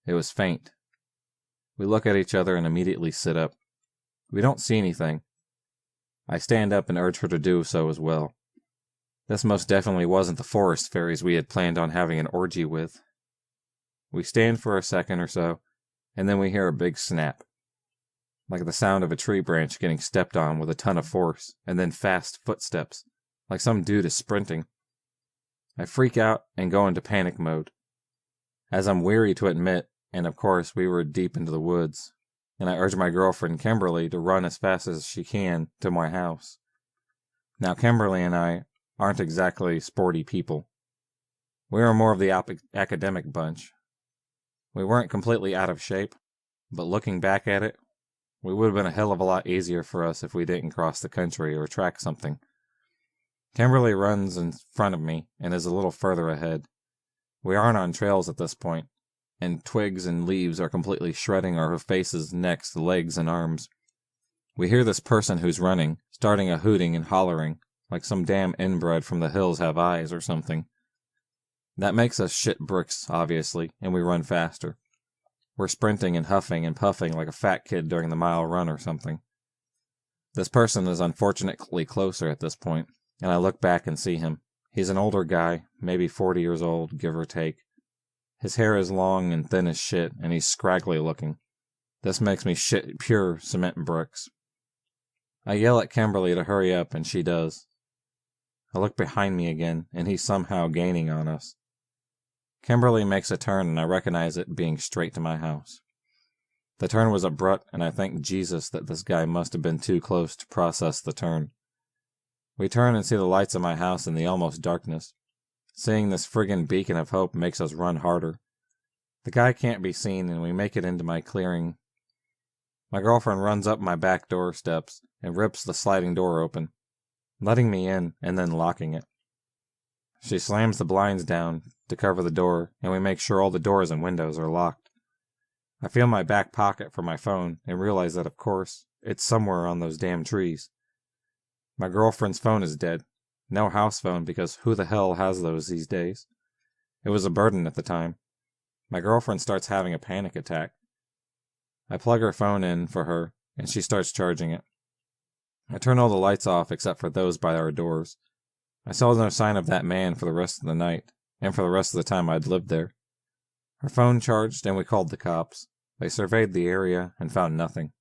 It was faint. We look at each other and immediately sit up. We don't see anything, I stand up and urge her to do so as well. This most definitely wasn't the forest fairies we had planned on having an orgy with. We stand for a second or so, and then we hear a big snap, like the sound of a tree branch getting stepped on with a ton of force, and then fast footsteps, like some dude is sprinting. I freak out and go into panic mode, as I'm weary to admit, and of course we were deep into the woods, and I urge my girlfriend Kimberly to run as fast as she can to my house. Now Kimberly and I aren't exactly sporty people. We are more of the academic bunch. We weren't completely out of shape, but looking back at it, it would have been a hell of a lot easier for us if we didn't cross the country or track something. Kimberly runs in front of me and is a little further ahead. We aren't on trails at this point, and twigs and leaves are completely shredding our faces, necks, legs, and arms. We hear this person who's running, starting a hooting and hollering, like some damn inbred from the hills have eyes or something. That makes us shit bricks, obviously, and we run faster. We're sprinting and huffing and puffing like a fat kid during the mile run or something. This person is unfortunately closer at this point, and I look back and see him. He's an older guy, maybe 40 years old, give or take. His hair is long and thin as shit, and he's scraggly looking. This makes me shit pure cement bricks. I yell at Kimberly to hurry up, and she does. I look behind me again, and he's somehow gaining on us. Kimberly makes a turn, and I recognize it being straight to my house. The turn was abrupt, and I thank Jesus that this guy must have been too close to process the turn. We turn and see the lights of my house in the almost darkness. Seeing this friggin' beacon of hope makes us run harder. The guy can't be seen, and we make it into my clearing. My girlfriend runs up my back door steps and rips the sliding door open, letting me in and then locking it. She slams the blinds down to cover the door, and we make sure all the doors and windows are locked. I feel my back pocket for my phone and realize that, of course, it's somewhere on those damn trees. My girlfriend's phone is dead. No house phone, because who the hell has those these days? It was a burden at the time. My girlfriend starts having a panic attack. I plug her phone in for her, and she starts charging it. I turn all the lights off except for those by our doors. I saw no sign of that man for the rest of the night, and for the rest of the time I'd lived there. Her phone charged, and we called the cops. They surveyed the area and found nothing.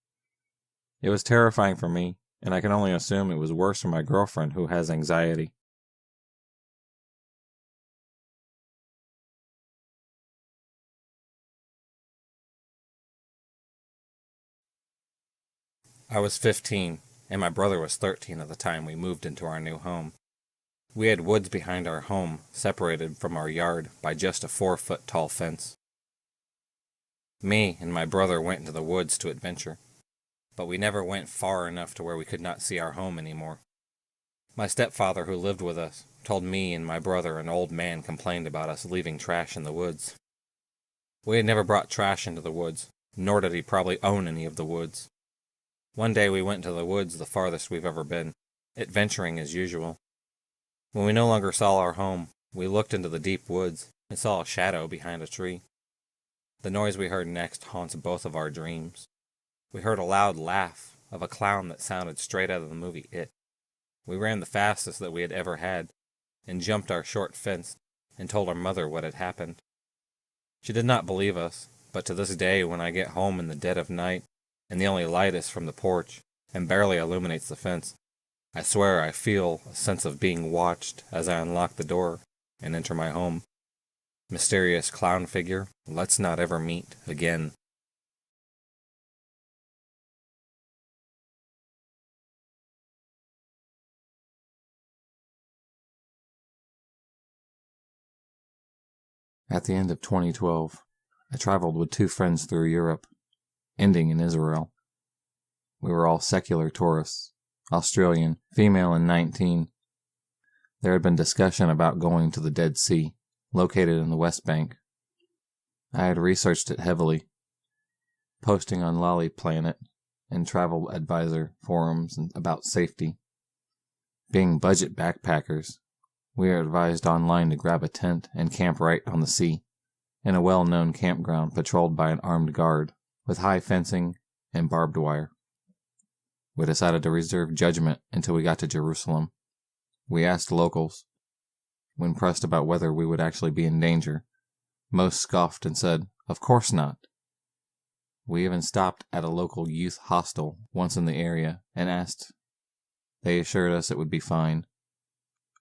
It was terrifying for me, and I can only assume it was worse for my girlfriend who has anxiety. I was 15, and my brother was 13 at the time we moved into our new home. We had woods behind our home, separated from our yard by just a 4-foot tall fence. Me and my brother went into the woods to adventure, but we never went far enough to where we could not see our home anymore. My stepfather, who lived with us, told me and my brother an old man complained about us leaving trash in the woods. We had never brought trash into the woods, nor did he probably own any of the woods. One day we went to the woods the farthest we've ever been, adventuring as usual. When we no longer saw our home, we looked into the deep woods and saw a shadow behind a tree. The noise we heard next haunts both of our dreams. We heard a loud laugh of a clown that sounded straight out of the movie It. We ran the fastest that we had ever had, and jumped our short fence and told our mother what had happened. She did not believe us, but to this day when I get home in the dead of night, and the only light is from the porch, and barely illuminates the fence, I swear I feel a sense of being watched as I unlock the door and enter my home. Mysterious clown figure, let's not ever meet again. At the end of 2012, I traveled with 2 friends through Europe, ending in Israel. We were all secular tourists, Australian, female and 19. There had been discussion about going to the Dead Sea, located in the West Bank. I had researched it heavily, posting on Lolly Planet and travel advisor forums about safety. Being budget backpackers, we are advised online to grab a tent and camp right on the sea, in a well-known campground patrolled by an armed guard, with high fencing and barbed wire. We decided to reserve judgment until we got to Jerusalem. We asked locals. When pressed about whether we would actually be in danger, most scoffed and said, "Of course not." We even stopped at a local youth hostel once in the area and asked. They assured us it would be fine.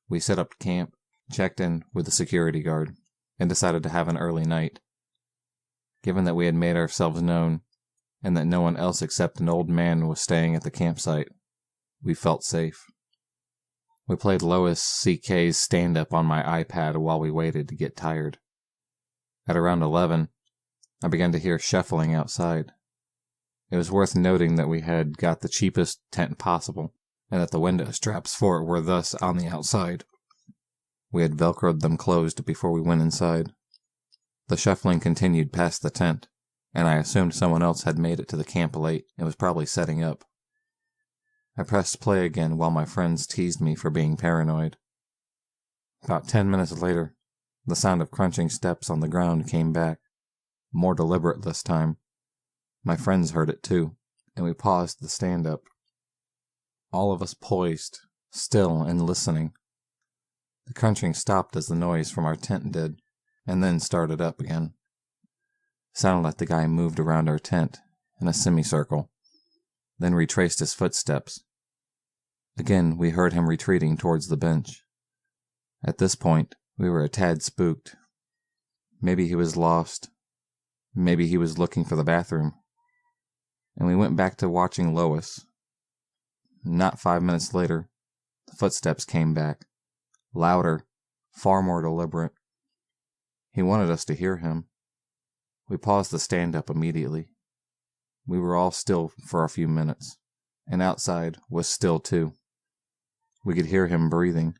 We set up camp, checked in with the security guard, and decided to have an early night. Given that we had made ourselves known, and that no one else except an old man was staying at the campsite, we felt safe. We played Lois C.K.'s stand-up on my iPad while we waited to get tired. At around 11, I began to hear shuffling outside. It was worth noting that we had got the cheapest tent possible, and that the window straps for it were thus on the outside. We had velcroed them closed before we went inside. The shuffling continued past the tent, and I assumed someone else had made it to the camp late and was probably setting up. I pressed play again while my friends teased me for being paranoid. About 10 minutes later, the sound of crunching steps on the ground came back, more deliberate this time. My friends heard it too, and we paused the stand-up. All of us poised, still and listening. The crunching stopped as the noise from our tent did, and then started up again. It sounded like the guy moved around our tent in a semicircle, then retraced his footsteps. Again, we heard him retreating towards the bench. At this point, we were a tad spooked. Maybe he was lost. Maybe he was looking for the bathroom. And we went back to watching Lois. Not 5 minutes later, the footsteps came back. Louder, far more deliberate. He wanted us to hear him. We paused the stand-up immediately. We were all still for a few minutes, and outside was still too. We could hear him breathing.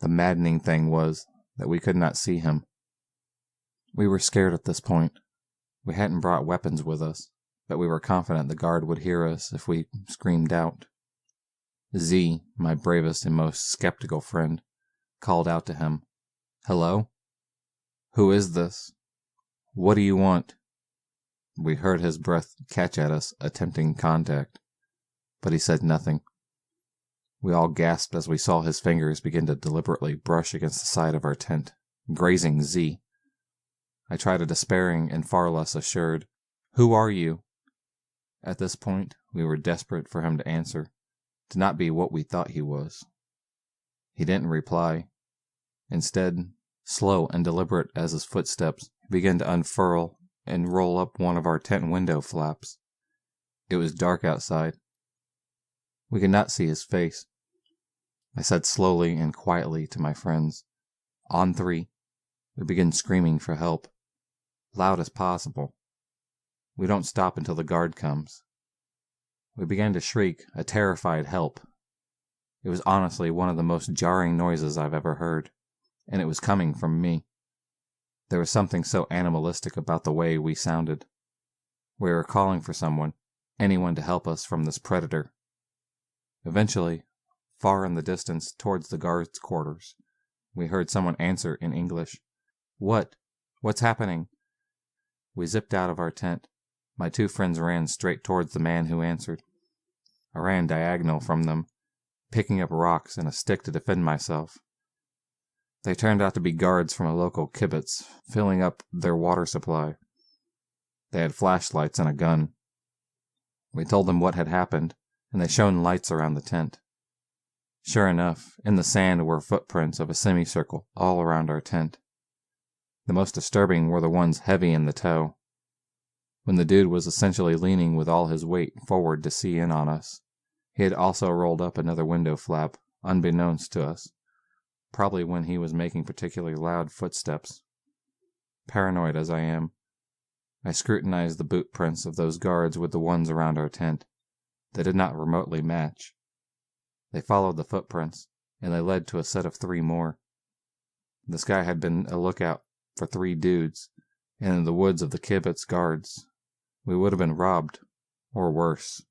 The maddening thing was that we could not see him. We were scared at this point. We hadn't brought weapons with us, but we were confident the guard would hear us if we screamed out. Z, my bravest and most skeptical friend, called out to him, "Hello? Who is this? What do you want?" We heard his breath catch at us, attempting contact, but he said nothing. We all gasped as we saw his fingers begin to deliberately brush against the side of our tent, grazing Z. I tried a despairing and far less assured, "Who are you?" At this point, we were desperate for him to answer, to not be what we thought he was. He didn't reply. Instead, slow and deliberate as his footsteps, he began to unfurl and roll up one of our tent window flaps. It was dark outside. We could not see his face. I said slowly and quietly to my friends, "On three." We began screaming for help, loud as possible. We don't stop until the guard comes. We began to shriek a terrified help. It was honestly one of the most jarring noises I've ever heard, and it was coming from me. There was something so animalistic about the way we sounded. We were calling for someone, anyone to help us from this predator. Eventually, far in the distance towards the guards' quarters, we heard someone answer in English, "What? What's happening?" We zipped out of our tent. My two friends ran straight towards the man who answered. I ran diagonal from them, picking up rocks and a stick to defend myself. They turned out to be guards from a local kibbutz, filling up their water supply. They had flashlights and a gun. We told them what had happened, and they shone lights around the tent. Sure enough, in the sand were footprints of a semicircle all around our tent. The most disturbing were the ones heavy in the toe. When the dude was essentially leaning with all his weight forward to see in on us, he had also rolled up another window flap, unbeknownst to us, probably when he was making particularly loud footsteps. Paranoid as I am, I scrutinized the boot prints of those guards with the ones around our tent. They did not remotely match. They followed the footprints, and they led to a set of 3 more. This guy had been a lookout for 3 dudes, and in the woods of the kibbutz guards, we would have been robbed, or worse.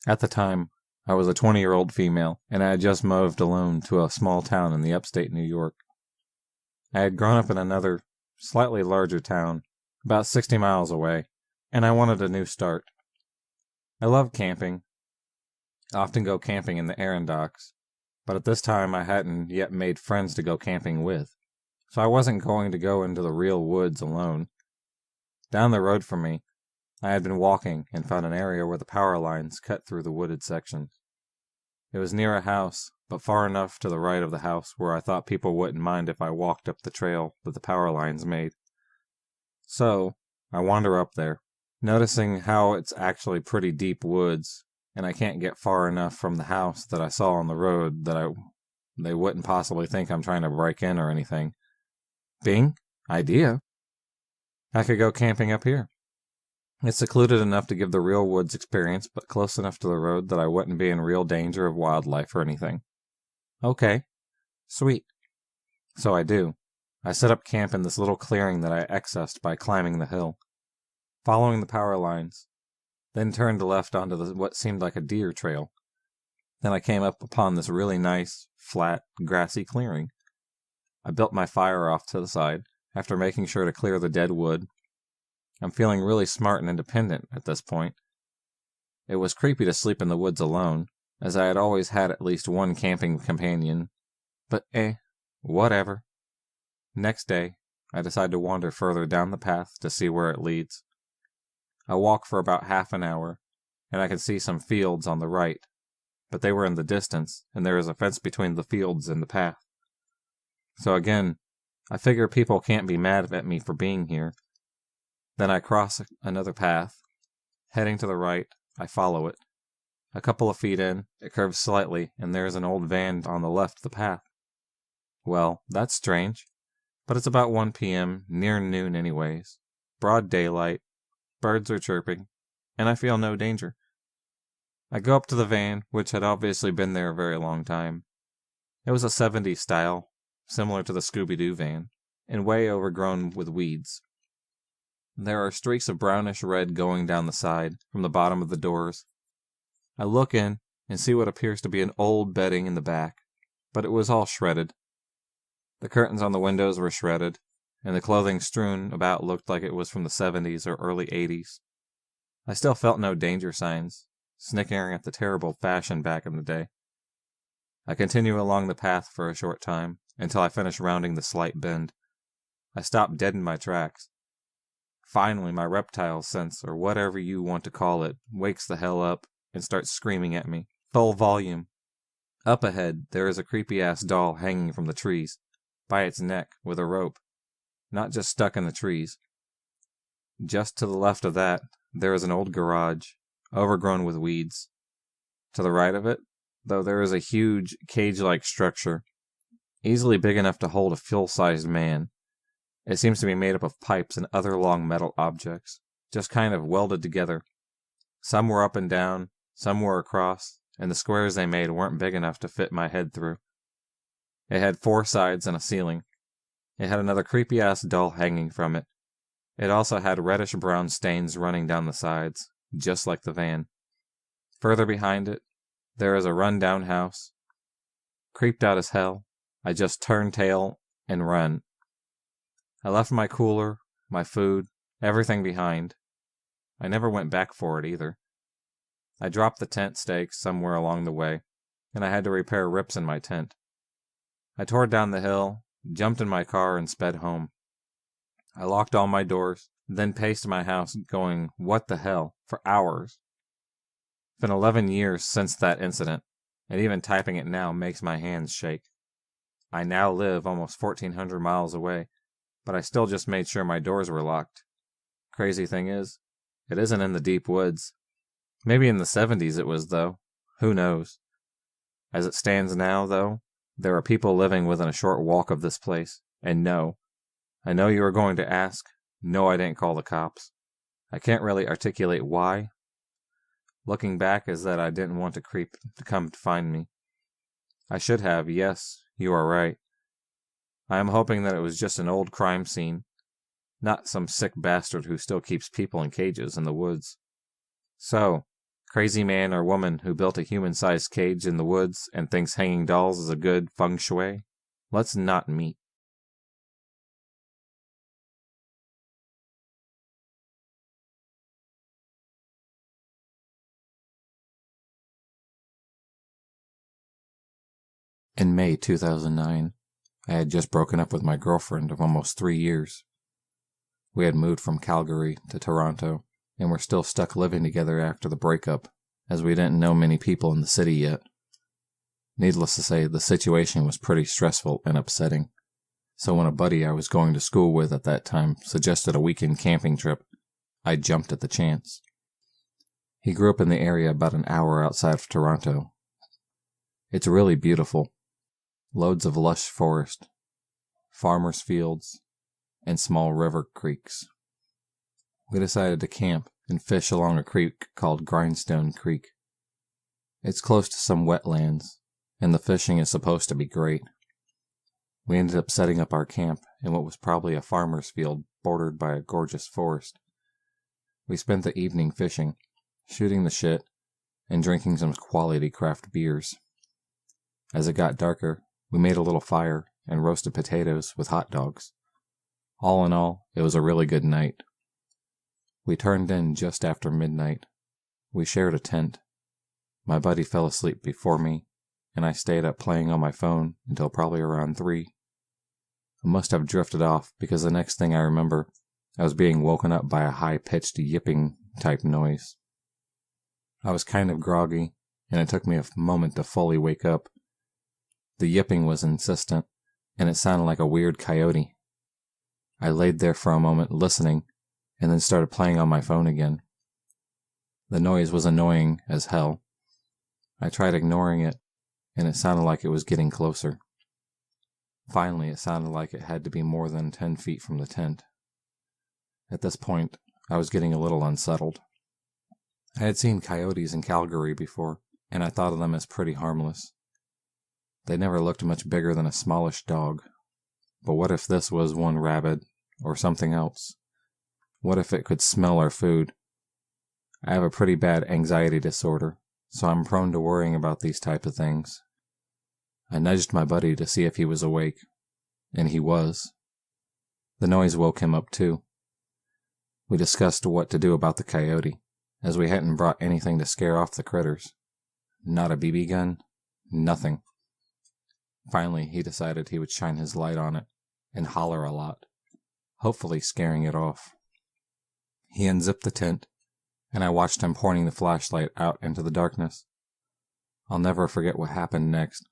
At the time, I was a 20-year-old female, and I had just moved alone to a small town in the upstate New York. I had grown up in another, slightly larger town, about 60 miles away, and I wanted a new start. I love camping, often go camping in the Adirondacks, but at this time I hadn't yet made friends to go camping with, so I wasn't going to go into the real woods alone. Down the road from me, I had been walking and found an area where the power lines cut through the wooded section. It was near a house, but far enough to the right of the house where I thought people wouldn't mind if I walked up the trail that the power lines made. So, I wander up there, noticing how it's actually pretty deep woods, and I can't get far enough from the house that I saw on the road that they wouldn't possibly think I'm trying to break in or anything. Bing! Idea! I could go camping up here. It's secluded enough to give the real woods experience, but close enough to the road that I wouldn't be in real danger of wildlife or anything. Okay. Sweet. So I do. I set up camp in this little clearing that I accessed by climbing the hill, following the power lines, then turned left onto what seemed like a deer trail. Then I came up upon this really nice, flat, grassy clearing. I built my fire off to the side, after making sure to clear the dead wood. I'm feeling really smart and independent at this point. It was creepy to sleep in the woods alone, as I had always had at least one camping companion. But whatever. Next day, I decide to wander further down the path to see where it leads. I walk for about half an hour, and I can see some fields on the right, but they were in the distance, and there is a fence between the fields and the path. So again, I figure people can't be mad at me for being here. Then I cross another path. Heading to the right, I follow it. A couple of feet in, it curves slightly, and there is an old van on the left of the path. Well, that's strange. But it's about 1 p.m., near noon anyways. Broad daylight, birds are chirping, and I feel no danger. I go up to the van, which had obviously been there a very long time. It was a 70s style, similar to the Scooby-Doo van, and way overgrown with weeds. There are streaks of brownish red going down the side, from the bottom of the doors. I look in, and see what appears to be an old bedding in the back, but it was all shredded. The curtains on the windows were shredded, and the clothing strewn about looked like it was from the 70s or early 80s. I still felt no danger signs, snickering at the terrible fashion back in the day. I continue along the path for a short time, until I finish rounding the slight bend. I stop dead in my tracks. Finally, my reptile sense, or whatever you want to call it, wakes the hell up and starts screaming at me, full volume. Up ahead, there is a creepy-ass doll hanging from the trees, by its neck, with a rope, not just stuck in the trees. Just to the left of that, there is an old garage, overgrown with weeds. To the right of it, though, there is a huge, cage-like structure, easily big enough to hold a full-sized man. It seems to be made up of pipes and other long metal objects, just kind of welded together. Some were up and down, some were across, and the squares they made weren't big enough to fit my head through. It had 4 sides and a ceiling. It had another creepy-ass doll hanging from it. It also had reddish-brown stains running down the sides, just like the van. Further behind it, there is a run-down house. Creeped out as hell, I just turn tail and run. I left my cooler, my food, everything behind. I never went back for it either. I dropped the tent stakes somewhere along the way, and I had to repair rips in my tent. I tore down the hill, jumped in my car, and sped home. I locked all my doors, then paced my house going, what the hell, for hours. It's been 11 years since that incident, and even typing it now makes my hands shake. I now live almost 1,400 miles away, but I still just made sure my doors were locked. Crazy thing is, it isn't in the deep woods. Maybe in the 70s it was, though. Who knows? As it stands now, though, there are people living within a short walk of this place. And no, I know you are going to ask. No, I didn't call the cops. I can't really articulate why. Looking back is that I didn't want a creep to come to find me. I should have, yes, you are right. I am hoping that it was just an old crime scene, not some sick bastard who still keeps people in cages in the woods. So, Crazy man or woman who built a human-sized cage in the woods and thinks hanging dolls is a good feng shui? Let's not meet. In May 2009, I had just broken up with my girlfriend of almost 3 years. We had moved from Calgary to Toronto, and were still stuck living together after the breakup, as we didn't know many people in the city yet. Needless to say, the situation was pretty stressful and upsetting. So when a buddy I was going to school with at that time suggested a weekend camping trip, I jumped at the chance. He grew up in the area about an hour outside of Toronto. It's really beautiful. Loads of lush forest, farmers' fields, and small river creeks. We decided to camp and fish along a creek called Grindstone Creek. It's close to some wetlands, and the fishing is supposed to be great. We ended up setting up our camp in what was probably a farmer's field bordered by a gorgeous forest. We spent the evening fishing, shooting the shit, and drinking some quality craft beers. As it got darker, we made a little fire and roasted potatoes with hot dogs. All in all, it was a really good night. We turned in just after midnight. We shared a tent. My buddy fell asleep before me, and I stayed up playing on my phone until probably around 3. I must have drifted off because the next thing I remember, I was being woken up by a high-pitched yipping type noise. I was kind of groggy, and it took me a moment to fully wake up. The yipping was insistent, and it sounded like a weird coyote. I laid there for a moment listening, and then started playing on my phone again. The noise was annoying as hell. I tried ignoring it, and it sounded like it was getting closer. Finally, it sounded like it had to be more than 10 feet from the tent. At this point, I was getting a little unsettled. I had seen coyotes in Calgary before, and I thought of them as pretty harmless. They never looked much bigger than a smallish dog. But what if this was one rabid, or something else? What if it could smell our food? I have a pretty bad anxiety disorder, so I'm prone to worrying about these type of things. I nudged my buddy to see if he was awake, and he was. The noise woke him up too. We discussed what to do about the coyote, as we hadn't brought anything to scare off the critters. Not a BB gun, nothing. Finally, he decided he would shine his light on it and holler a lot, hopefully scaring it off. He unzipped the tent, and I watched him pointing the flashlight out into the darkness. I'll never forget what happened next.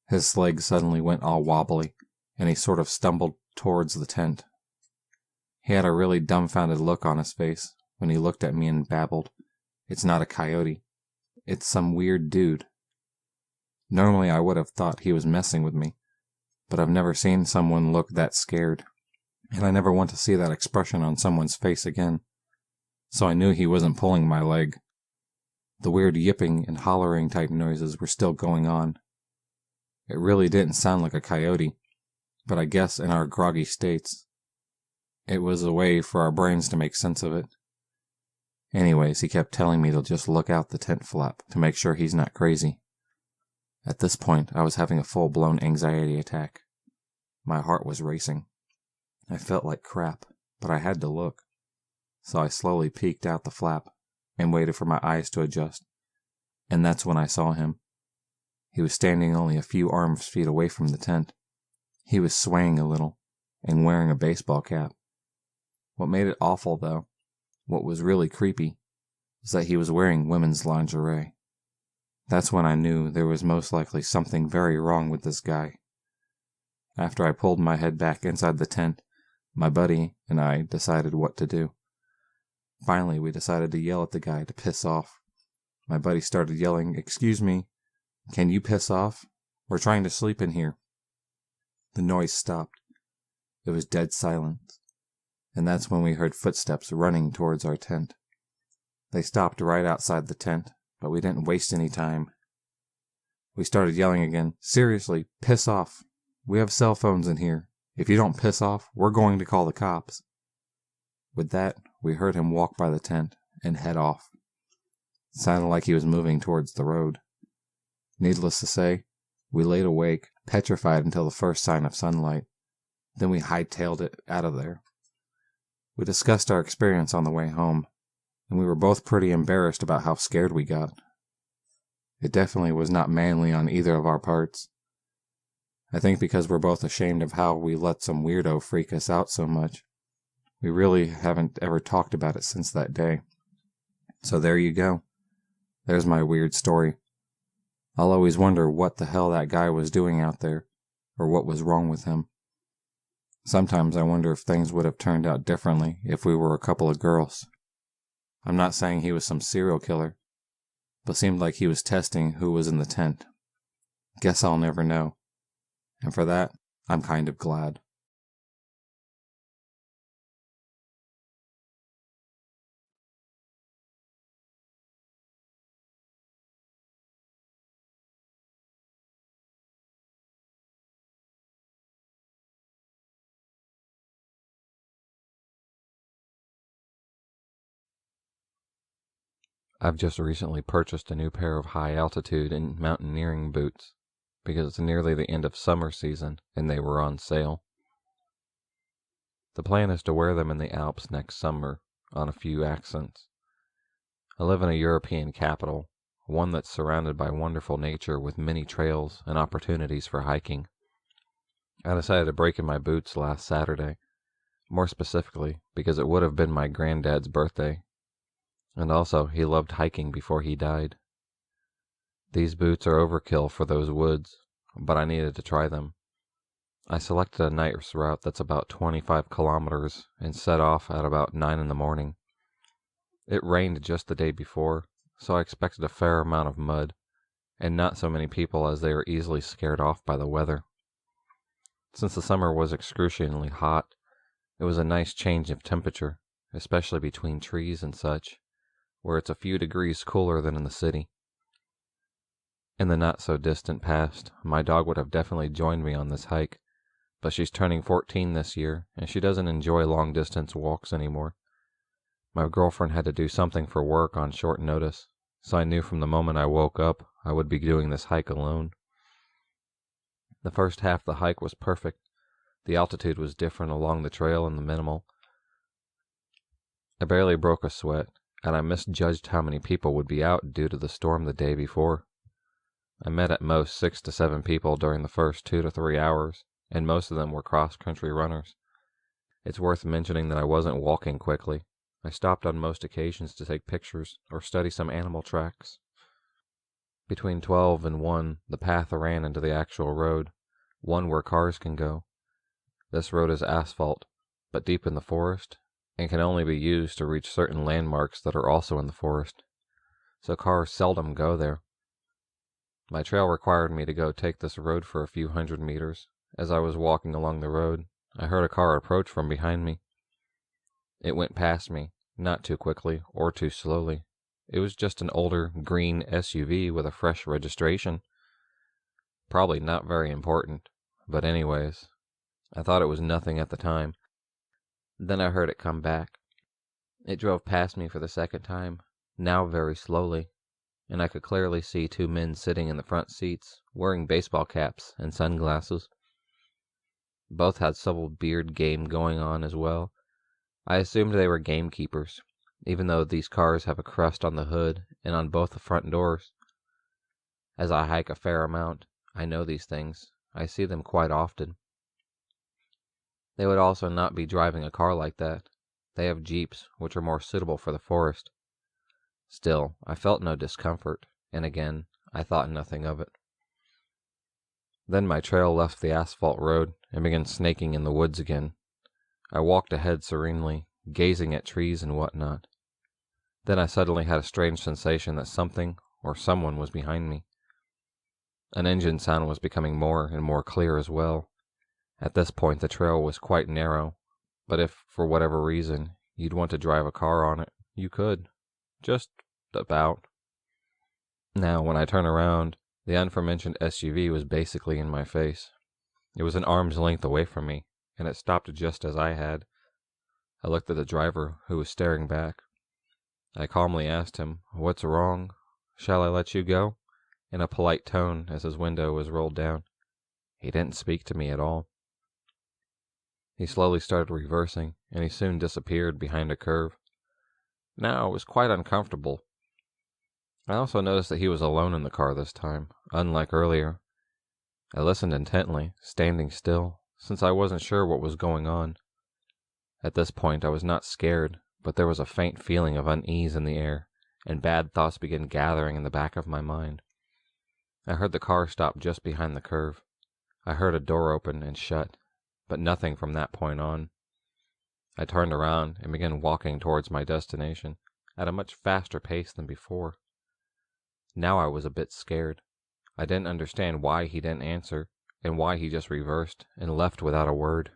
His legs suddenly went all wobbly, and he sort of stumbled towards the tent. He had a really dumbfounded look on his face when he looked at me and babbled, "It's not a coyote. It's some weird dude." Normally I would have thought he was messing with me, but I've never seen someone look that scared, and I never want to see that expression on someone's face again. So I knew he wasn't pulling my leg. The weird yipping and hollering type noises were still going on. It really didn't sound like a coyote, but I guess in our groggy states, it was a way for our brains to make sense of it. Anyways, he kept telling me to just look out the tent flap to make sure he's not crazy. At this point, I was having a full-blown anxiety attack. My heart was racing. I felt like crap, but I had to look. So I slowly peeked out the flap and waited for my eyes to adjust. And that's when I saw him. He was standing only a few arms feet away from the tent. He was swaying a little and wearing a baseball cap. What made it awful, though, what was really creepy, was that he was wearing women's lingerie. That's when I knew there was most likely something very wrong with this guy. After I pulled my head back inside the tent, my buddy and I decided what to do. Finally, we decided to yell at the guy to piss off. My buddy started yelling, "Excuse me, can you piss off? We're trying to sleep in here." The noise stopped. It was dead silent, and that's when we heard footsteps running towards our tent. They stopped right outside the tent, but we didn't waste any time. We started yelling again, "Seriously, piss off. We have cell phones in here. If you don't piss off, we're going to call the cops." With that, we heard him walk by the tent and head off. It sounded like he was moving towards the road. Needless to say, we laid awake, petrified until the first sign of sunlight. Then we hightailed it out of there. We discussed our experience on the way home, and we were both pretty embarrassed about how scared we got. It definitely was not manly on either of our parts. I think because we're both ashamed of how we let some weirdo freak us out so much. We really haven't ever talked about it since that day. So there you go. There's my weird story. I'll always wonder what the hell that guy was doing out there, or what was wrong with him. Sometimes I wonder if things would have turned out differently if we were a couple of girls. I'm not saying he was some serial killer, but seemed like he was testing who was in the tent. Guess I'll never know. And for that, I'm kind of glad. I've just recently purchased a new pair of high-altitude and mountaineering boots because it's nearly the end of summer season and they were on sale. The plan is to wear them in the Alps next summer on a few accents. I live in a European capital, one that's surrounded by wonderful nature with many trails and opportunities for hiking. I decided to break in my boots last Saturday, more specifically because it would have been my granddad's birthday. And also, he loved hiking before he died. These boots are overkill for those woods, but I needed to try them. I selected a night route that's about 25 kilometers and set off at about 9 in the morning. It rained just the day before, so I expected a fair amount of mud, and not so many people as they were easily scared off by the weather. Since the summer was excruciatingly hot, it was a nice change of temperature, especially between trees and such, where it's a few degrees cooler than in the city. In the not-so-distant past, my dog would have definitely joined me on this hike, but she's turning 14 this year, and she doesn't enjoy long-distance walks anymore. My girlfriend had to do something for work on short notice, so I knew from the moment I woke up I would be doing this hike alone. The first half of the hike was perfect. The altitude was different along the trail and the minimal. I barely broke a sweat, and I misjudged how many people would be out due to the storm the day before. I met at most 6 to 7 people during the first 2 to 3 hours, and most of them were cross-country runners. It's worth mentioning that I wasn't walking quickly. I stopped on most occasions to take pictures or study some animal tracks. Between 12 and 1, the path ran into the actual road, one where cars can go. This road is asphalt, but deep in the forest, and can only be used to reach certain landmarks that are also in the forest, so cars seldom go there. My trail required me to go take this road for a few hundred meters. As I was walking along the road, I heard a car approach from behind me. It went past me, not too quickly or too slowly. It was just an older, green SUV with a fresh registration. Probably not very important, but anyways, I thought it was nothing at the time. Then I heard it come back. It drove past me for the second time, now very slowly, and I could clearly see 2 men sitting in the front seats, wearing baseball caps and sunglasses. Both had some beard game going on as well. I assumed they were gamekeepers, even though these cars have a crust on the hood and on both the front doors. As I hike a fair amount, I know these things. I see them quite often. They would also not be driving a car like that. They have Jeeps, which are more suitable for the forest. Still, I felt no discomfort, and again, I thought nothing of it. Then my trail left the asphalt road and began snaking in the woods again. I walked ahead serenely, gazing at trees and whatnot. Then I suddenly had a strange sensation that something or someone was behind me. An engine sound was becoming more and more clear as well. At this point the trail was quite narrow, but if, for whatever reason, you'd want to drive a car on it, you could. Just about. Now, when I turned around, the aforementioned SUV was basically in my face. It was an arm's length away from me, and it stopped just as I had. I looked at the driver, who was staring back. I calmly asked him, "What's wrong? Shall I let you go?" in a polite tone as his window was rolled down. He didn't speak to me at all. He slowly started reversing, and he soon disappeared behind a curve. Now it was quite uncomfortable. I also noticed that he was alone in the car this time, unlike earlier. I listened intently, standing still, since I wasn't sure what was going on. At this point I was not scared, but there was a faint feeling of unease in the air, and bad thoughts began gathering in the back of my mind. I heard the car stop just behind the curve. I heard a door open and shut, but nothing from that point on. I turned around and began walking towards my destination at a much faster pace than before. Now I was a bit scared. I didn't understand why he didn't answer, and why he just reversed and left without a word.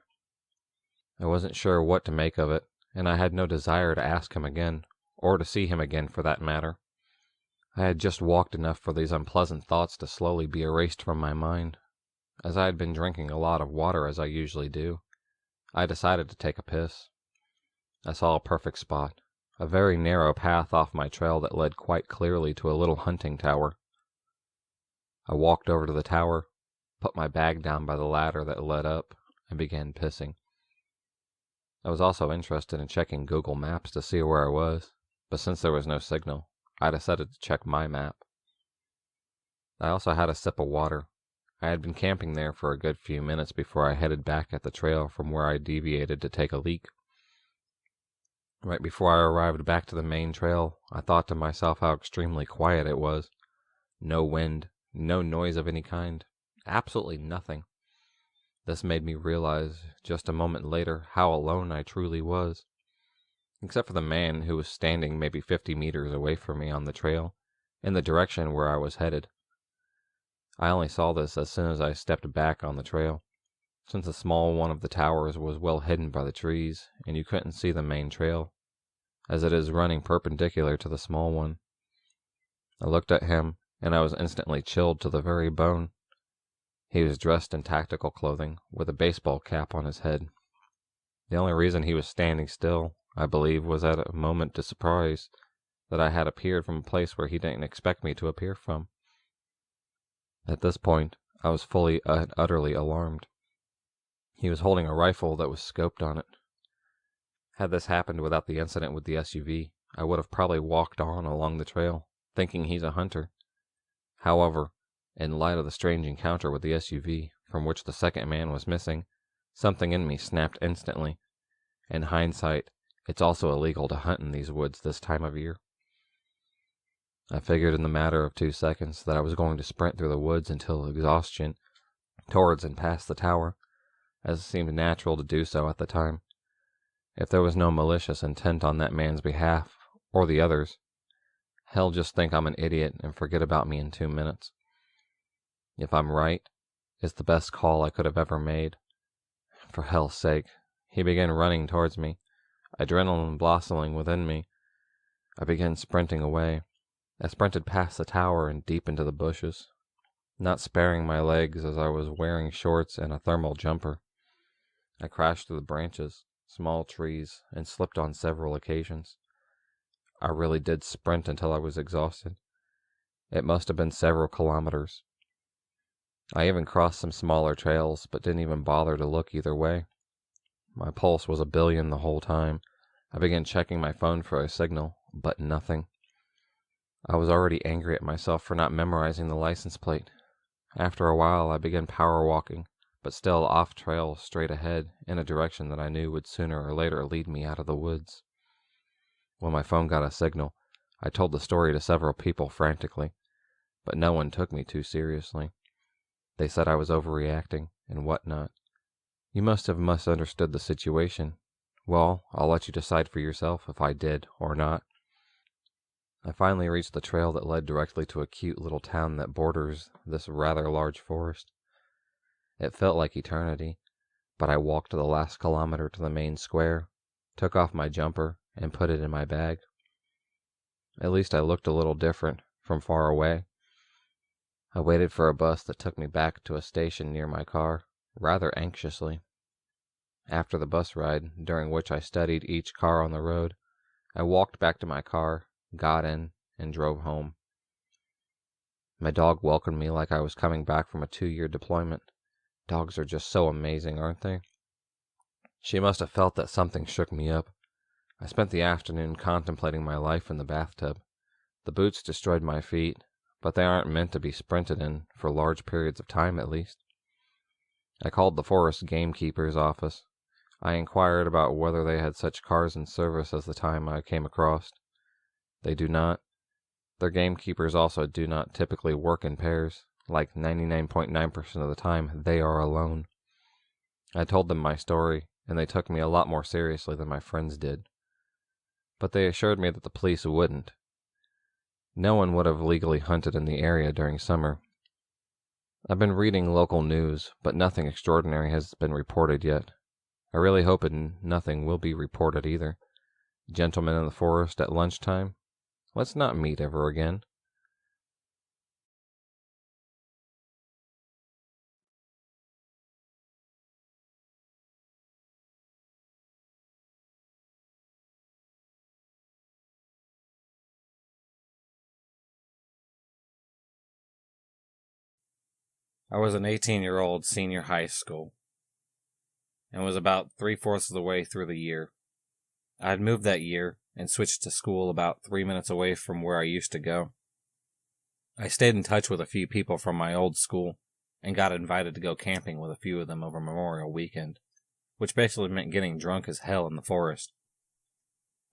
I wasn't sure what to make of it, and I had no desire to ask him again, or to see him again for that matter. I had just walked enough for these unpleasant thoughts to slowly be erased from my mind. As I had been drinking a lot of water as I usually do, I decided to take a piss. I saw a perfect spot, a very narrow path off my trail that led quite clearly to a little hunting tower. I walked over to the tower, put my bag down by the ladder that led up, and began pissing. I was also interested in checking Google Maps to see where I was, but since there was no signal, I decided to check my map. I also had a sip of water. I had been camping there for a good few minutes before I headed back at the trail from where I deviated to take a leak. Right before I arrived back to the main trail, I thought to myself how extremely quiet it was. No wind, no noise of any kind, absolutely nothing. This made me realize just a moment later how alone I truly was, except for the man who was standing maybe 50 meters away from me on the trail, in the direction where I was headed. I only saw this as soon as I stepped back on the trail, since the small one of the towers was well hidden by the trees, and you couldn't see the main trail, as it is running perpendicular to the small one. I looked at him, and I was instantly chilled to the very bone. He was dressed in tactical clothing, with a baseball cap on his head. The only reason he was standing still, I believe, was at a moment of surprise that I had appeared from a place where he didn't expect me to appear from. At this point, I was fully and utterly alarmed. He was holding a rifle that was scoped on it. Had this happened without the incident with the SUV, I would have probably walked on along the trail, thinking he's a hunter. However, in light of the strange encounter with the SUV, from which the second man was missing, something in me snapped instantly. In hindsight, it's also illegal to hunt in these woods this time of year. I figured in the matter of 2 seconds that I was going to sprint through the woods until exhaustion, towards and past the tower, as it seemed natural to do so at the time. If there was no malicious intent on that man's behalf, or the others, hell, just think I'm an idiot and forget about me in 2 minutes. If I'm right, it's the best call I could have ever made. For hell's sake, he began running towards me, adrenaline blossoming within me. I began sprinting away. I sprinted past the tower and deep into the bushes, not sparing my legs as I was wearing shorts and a thermal jumper. I crashed through the branches, small trees, and slipped on several occasions. I really did sprint until I was exhausted. It must have been several kilometers. I even crossed some smaller trails, but didn't even bother to look either way. My pulse was a billion the whole time. I began checking my phone for a signal, but nothing. I was already angry at myself for not memorizing the license plate. After a while, I began power walking, but still off trail straight ahead, in a direction that I knew would sooner or later lead me out of the woods. When my phone got a signal, I told the story to several people frantically, but no one took me too seriously. They said I was overreacting and whatnot. You must have misunderstood the situation. Well, I'll let you decide for yourself if I did or not. I finally reached the trail that led directly to a cute little town that borders this rather large forest. It felt like eternity, but I walked the last kilometer to the main square, took off my jumper, and put it in my bag. At least I looked a little different from far away. I waited for a bus that took me back to a station near my car, rather anxiously. After the bus ride, during which I studied each car on the road, I walked back to my car got in, and drove home. My dog welcomed me like I was coming back from a 2-year deployment. Dogs are just so amazing, aren't they? She must have felt that something shook me up. I spent the afternoon contemplating my life in the bathtub. The boots destroyed my feet, but they aren't meant to be sprinted in for large periods of time at least. I called the forest gamekeeper's office. I inquired about whether they had such cars in service as the time I came across. They do not. Their gamekeepers also do not typically work in pairs. Like 99.9% of the time, they are alone. I told them my story, and they took me a lot more seriously than my friends did. But they assured me that the police wouldn't. No one would have legally hunted in the area during summer. I've been reading local news, but nothing extraordinary has been reported yet. I really hope nothing will be reported either. Gentlemen in the forest at lunchtime? Let's not meet ever again. I was an 18-year-old senior high school and was about 3/4 of the way through the year. I had moved that year and switched to school about 3 minutes away from where I used to go. I stayed in touch with a few people from my old school and got invited to go camping with a few of them over Memorial Weekend, which basically meant getting drunk as hell in the forest.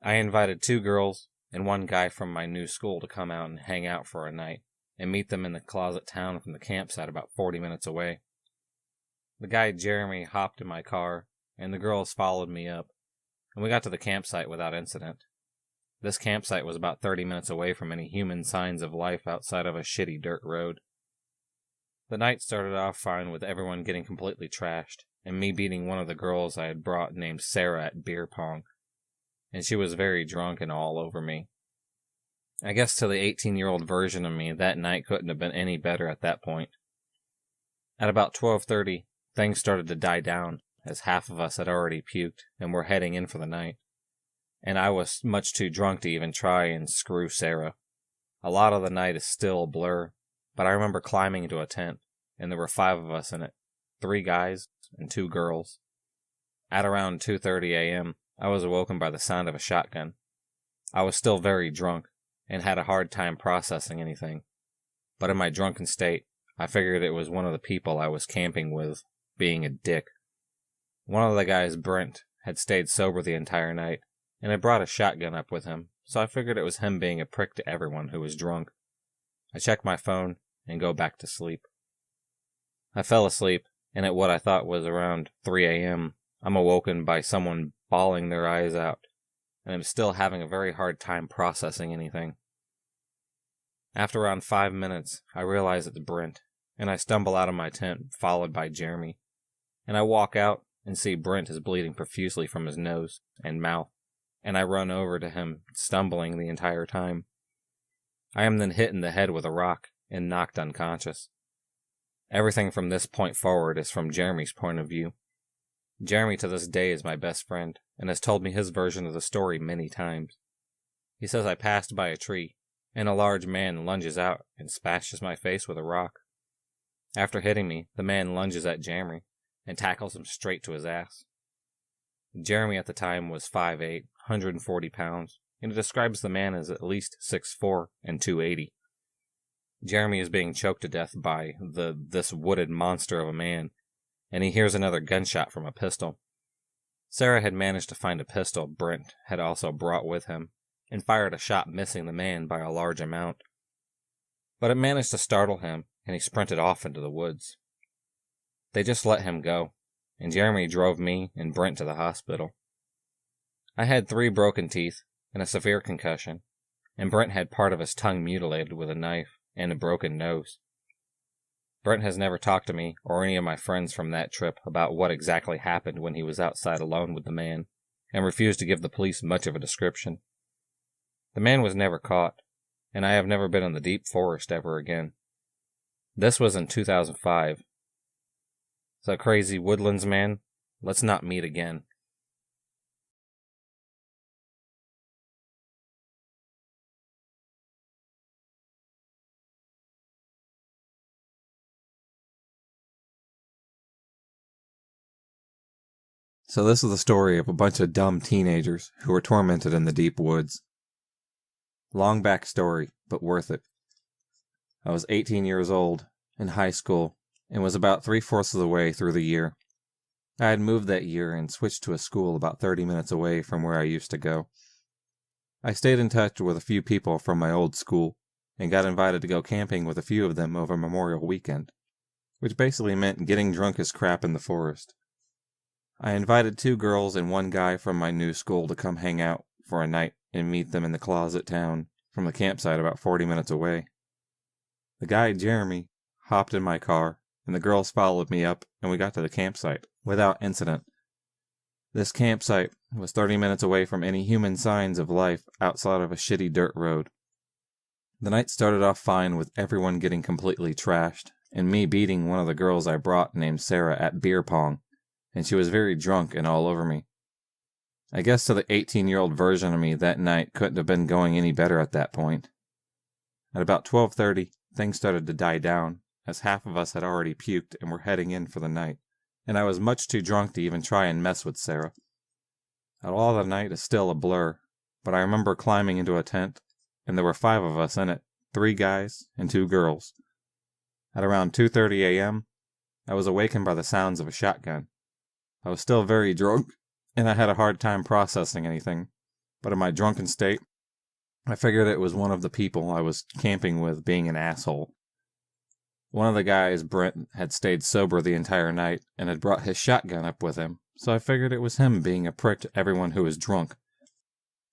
I invited 2 girls and 1 guy from my new school to come out and hang out for a night and meet them in the closet town from the campsite about 40 minutes away. The guy Jeremy hopped in my car, and the girls followed me up, and we got to the campsite without incident. This campsite was about 30 minutes away from any human signs of life outside of a shitty dirt road. The night started off fine with everyone getting completely trashed, and me beating one of the girls I had brought named Sarah at beer pong, and she was very drunk and all over me. I guess to the 18-year-old version of me, that night couldn't have been any better at that point. At about 12:30, things started to die down, as half of us had already puked and were heading in for the night, and I was much too drunk to even try and screw Sarah. A lot of the night is still a blur, but I remember climbing into a tent, and there were 5 of us in it, 3 guys and 2 girls. At around 2:30 a.m., I was awoken by the sound of a shotgun. I was still very drunk, and had a hard time processing anything, but in my drunken state, I figured it was one of the people I was camping with being a dick. One of the guys, Brent, had stayed sober the entire night, and had brought a shotgun up with him, so I figured it was him being a prick to everyone who was drunk. I checked my phone and go back to sleep. I fell asleep, and at what I thought was around 3 a.m., I'm awoken by someone bawling their eyes out, and I'm still having a very hard time processing anything. After around 5 minutes, I realize it's Brent, and I stumble out of my tent, followed by Jeremy. And I walk out and see Brent is bleeding profusely from his nose and mouth, and I run over to him, stumbling the entire time. I am then hit in the head with a rock and knocked unconscious. Everything from this point forward is from Jeremy's point of view. Jeremy to this day is my best friend, and has told me his version of the story many times. He says I passed by a tree, and a large man lunges out and smashes my face with a rock. After hitting me, the man lunges at Jeremy and tackles him straight to his ass. Jeremy at the time was 5'8", 140 pounds, and it describes the man as at least 6'4" and 280. Jeremy is being choked to death by this wooded monster of a man, and he hears another gunshot from a pistol. Sarah had managed to find a pistol Brent had also brought with him, and fired a shot missing the man by a large amount. But it managed to startle him, and he sprinted off into the woods. They just let him go, and Jeremy drove me and Brent to the hospital. I had 3 broken teeth and a severe concussion, and Brent had part of his tongue mutilated with a knife and a broken nose. Brent has never talked to me or any of my friends from that trip about what exactly happened when he was outside alone with the man, and refused to give the police much of a description. The man was never caught, and I have never been in the deep forest ever again. This was in 2005. So crazy woodlands man, let's not meet again. So this is the story of a bunch of dumb teenagers who were tormented in the deep woods. Long backstory, but worth it. I was 18 years old, in high school, and was about 3/4 of the way through the year. I had moved that year and switched to a school about 30 minutes away from where I used to go. I stayed in touch with a few people from my old school, and got invited to go camping with a few of them over Memorial Weekend, which basically meant getting drunk as crap in the forest. I invited 2 girls and 1 guy from my new school to come hang out for a night and meet them in the closet town from the campsite about 40 minutes away. The guy, Jeremy, hopped in my car, and the girls followed me up, and we got to the campsite without incident. This campsite was 30 minutes away from any human signs of life outside of a shitty dirt road. The night started off fine with everyone getting completely trashed, and me beating one of the girls I brought named Sarah at beer pong, and she was very drunk and all over me. I guess to the 18-year-old version of me that night couldn't have been going any better at that point. At about 12:30, things started to die down, as half of us had already puked and were heading in for the night, and I was much too drunk to even try and mess with Sarah. All the night is still a blur, but I remember climbing into a tent, and there were 5 of us in it, 3 guys and 2 girls. At around 2:30 a.m., I was awakened by the sounds of a shotgun. I was still very drunk, and I had a hard time processing anything, but in my drunken state, I figured it was one of the people I was camping with being an asshole. One of the guys, Brent, had stayed sober the entire night and had brought his shotgun up with him, so I figured it was him being a prick to everyone who was drunk.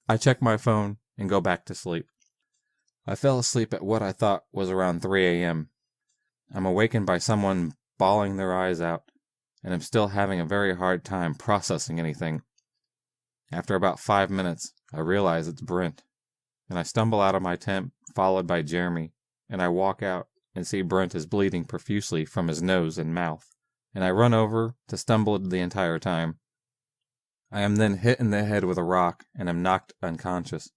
I checked my phone and go back to sleep. I fell asleep at what I thought was around 3 a.m. I'm awakened by someone bawling their eyes out, and I'm still having a very hard time processing anything. After about 5 minutes, I realize it's Brent, and I stumble out of my tent, followed by Jeremy, and I walk out and see Brent is bleeding profusely from his nose and mouth, and I run over to stumble the entire time. I am then hit in the head with a rock and am knocked unconscious.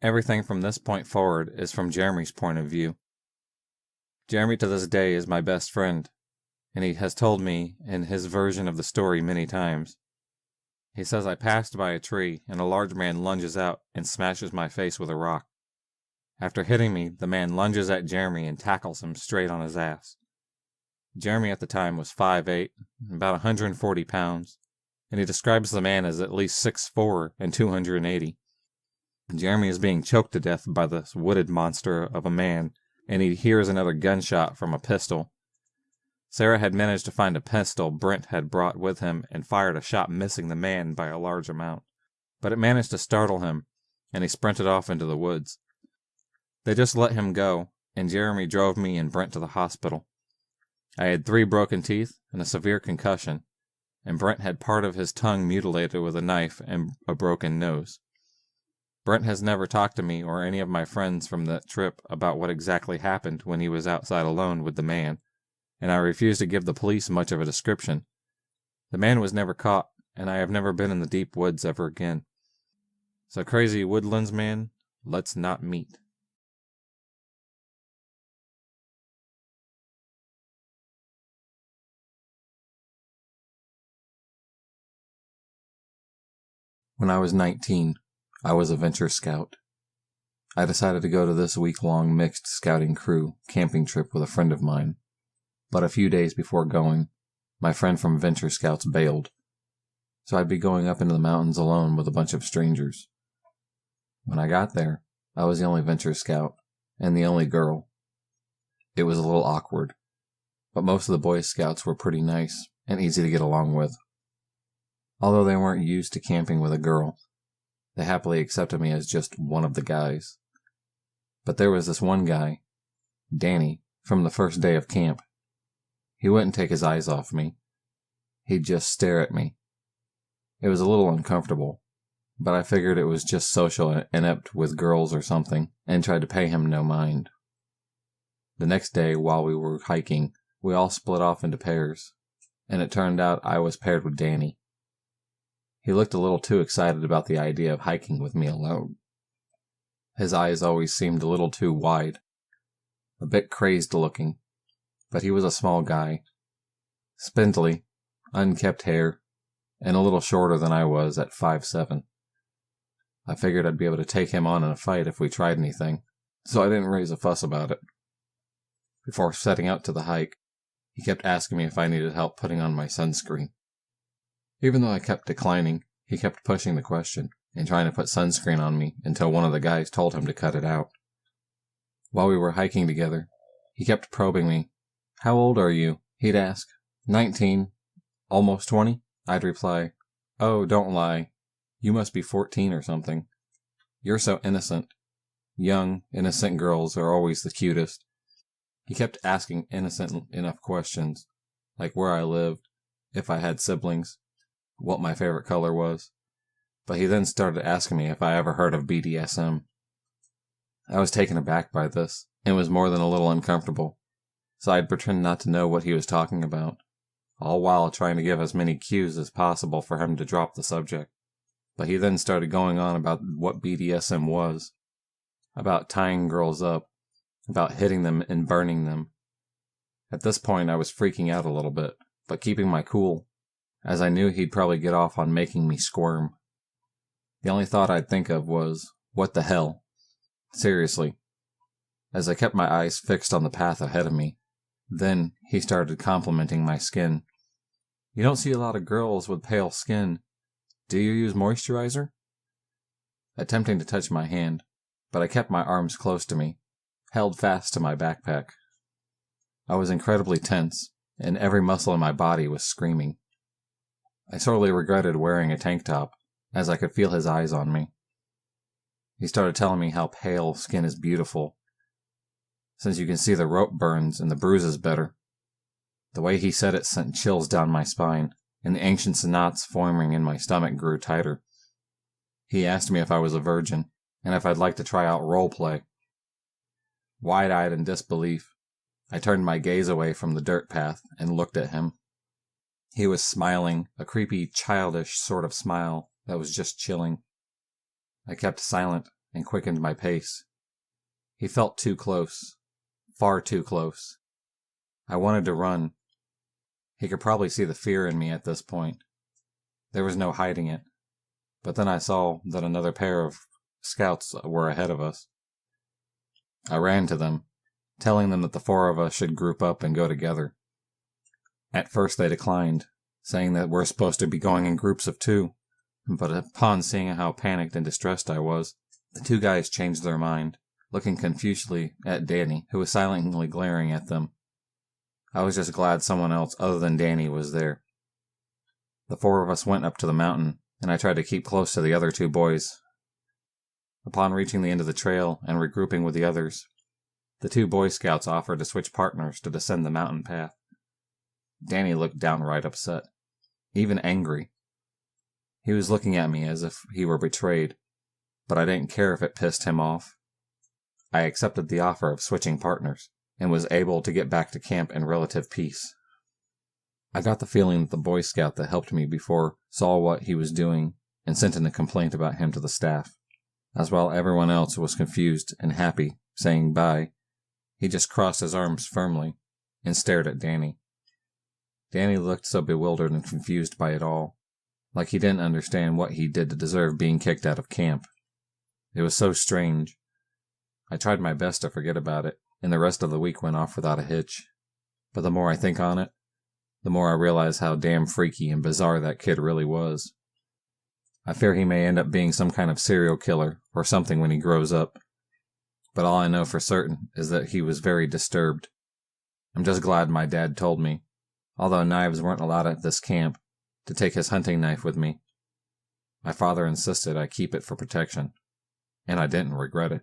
Everything from this point forward is from Jeremy's point of view. Jeremy to this day is my best friend, and he has told me in his version of the story many times. He says I passed by a tree and a large man lunges out and smashes my face with a rock. After hitting me, the man lunges at Jeremy and tackles him straight on his ass. Jeremy at the time was 5'8", about 140 pounds, and he describes the man as at least 6'4" and 280. Jeremy is being choked to death by this wooded monster of a man, and he hears another gunshot from a pistol. Sarah had managed to find a pistol Brent had brought with him and fired a shot missing the man by a large amount, but it managed to startle him, and he sprinted off into the woods. They just let him go, and Jeremy drove me and Brent to the hospital. I had 3 broken teeth and a severe concussion, and Brent had part of his tongue mutilated with a knife and a broken nose. Brent has never talked to me or any of my friends from that trip about what exactly happened when he was outside alone with the man, and I refuse to give the police much of a description. The man was never caught, and I have never been in the deep woods ever again. So crazy woodlands man, let's not meet. When I was 19, I was a venture scout. I decided to go to this week-long mixed scouting crew camping trip with a friend of mine. But a few days before going, my friend from Venture Scouts bailed, so I'd be going up into the mountains alone with a bunch of strangers. When I got there, I was the only Venture Scout, and the only girl. It was a little awkward, but most of the Boy Scouts were pretty nice and easy to get along with. Although they weren't used to camping with a girl, they happily accepted me as just one of the guys. But there was this one guy, Danny, from the first day of camp. He wouldn't take his eyes off me. He'd just stare at me. It was a little uncomfortable, but I figured it was just social and inept with girls or something, and tried to pay him no mind. The next day, while we were hiking, we all split off into pairs, and it turned out I was paired with Danny. He looked a little too excited about the idea of hiking with me alone. His eyes always seemed a little too wide, a bit crazed looking, but he was a small guy. Spindly, unkempt hair, and a little shorter than I was at 5'7". I figured I'd be able to take him on in a fight if we tried anything, so I didn't raise a fuss about it. Before setting out to the hike, he kept asking me if I needed help putting on my sunscreen. Even though I kept declining, he kept pushing the question and trying to put sunscreen on me until one of the guys told him to cut it out. While we were hiking together, he kept probing me. "How old are you?" he'd ask. 19. Almost 20? I'd reply, "Oh, don't lie. You must be 14 or something. You're so innocent. Young, innocent girls are always the cutest." He kept asking innocent enough questions, like where I lived, if I had siblings, what my favorite color was. But he then started asking me if I ever heard of BDSM. I was taken aback by this, and was more than a little uncomfortable, so I'd pretend not to know what he was talking about, all while trying to give as many cues as possible for him to drop the subject. But he then started going on about what BDSM was, about tying girls up, about hitting them and burning them. At this point I was freaking out a little bit, but keeping my cool, as I knew he'd probably get off on making me squirm. The only thought I'd think of was, what the hell? Seriously. As I kept my eyes fixed on the path ahead of me, then he started complimenting my skin. "You don't see a lot of girls with pale skin. Do you use moisturizer?" Attempting to touch my hand, but I kept my arms close to me, held fast to my backpack. I was incredibly tense, and every muscle in my body was screaming. I sorely regretted wearing a tank top, as I could feel his eyes on me. He started telling me how pale skin is beautiful, since you can see the rope burns and the bruises better. The way he said it sent chills down my spine, and the ancient knots forming in my stomach grew tighter. He asked me if I was a virgin, and if I'd like to try out role play. Wide-eyed in disbelief, I turned my gaze away from the dirt path and looked at him. He was smiling, a creepy, childish sort of smile that was just chilling. I kept silent and quickened my pace. He felt too close, far too close. I wanted to run. He could probably see the fear in me at this point. There was no hiding it. But then I saw that another pair of scouts were ahead of us. I ran to them, telling them that the four of us should group up and go together. At first they declined, saying that we're supposed to be going in groups of 2, but upon seeing how panicked and distressed I was, the 2 guys changed their mind, looking confusedly at Danny, who was silently glaring at them. I was just glad someone else other than Danny was there. The 4 of us went up to the mountain, and I tried to keep close to the other 2 boys. Upon reaching the end of the trail and regrouping with the others, the 2 Boy Scouts offered to switch partners to descend the mountain path. Danny looked downright upset, even angry. He was looking at me as if he were betrayed, but I didn't care if it pissed him off. I accepted the offer of switching partners, and was able to get back to camp in relative peace. I got the feeling that the Boy Scout that helped me before saw what he was doing and sent in a complaint about him to the staff. As while everyone else was confused and happy, saying bye, he just crossed his arms firmly and stared at Danny. Danny looked so bewildered and confused by it all, like he didn't understand what he did to deserve being kicked out of camp. It was so strange. I tried my best to forget about it, and the rest of the week went off without a hitch. But the more I think on it, the more I realize how damn freaky and bizarre that kid really was. I fear he may end up being some kind of serial killer or something when he grows up. But all I know for certain is that he was very disturbed. I'm just glad my dad told me, although knives weren't allowed at this camp, to take his hunting knife with me. My father insisted I keep it for protection, and I didn't regret it.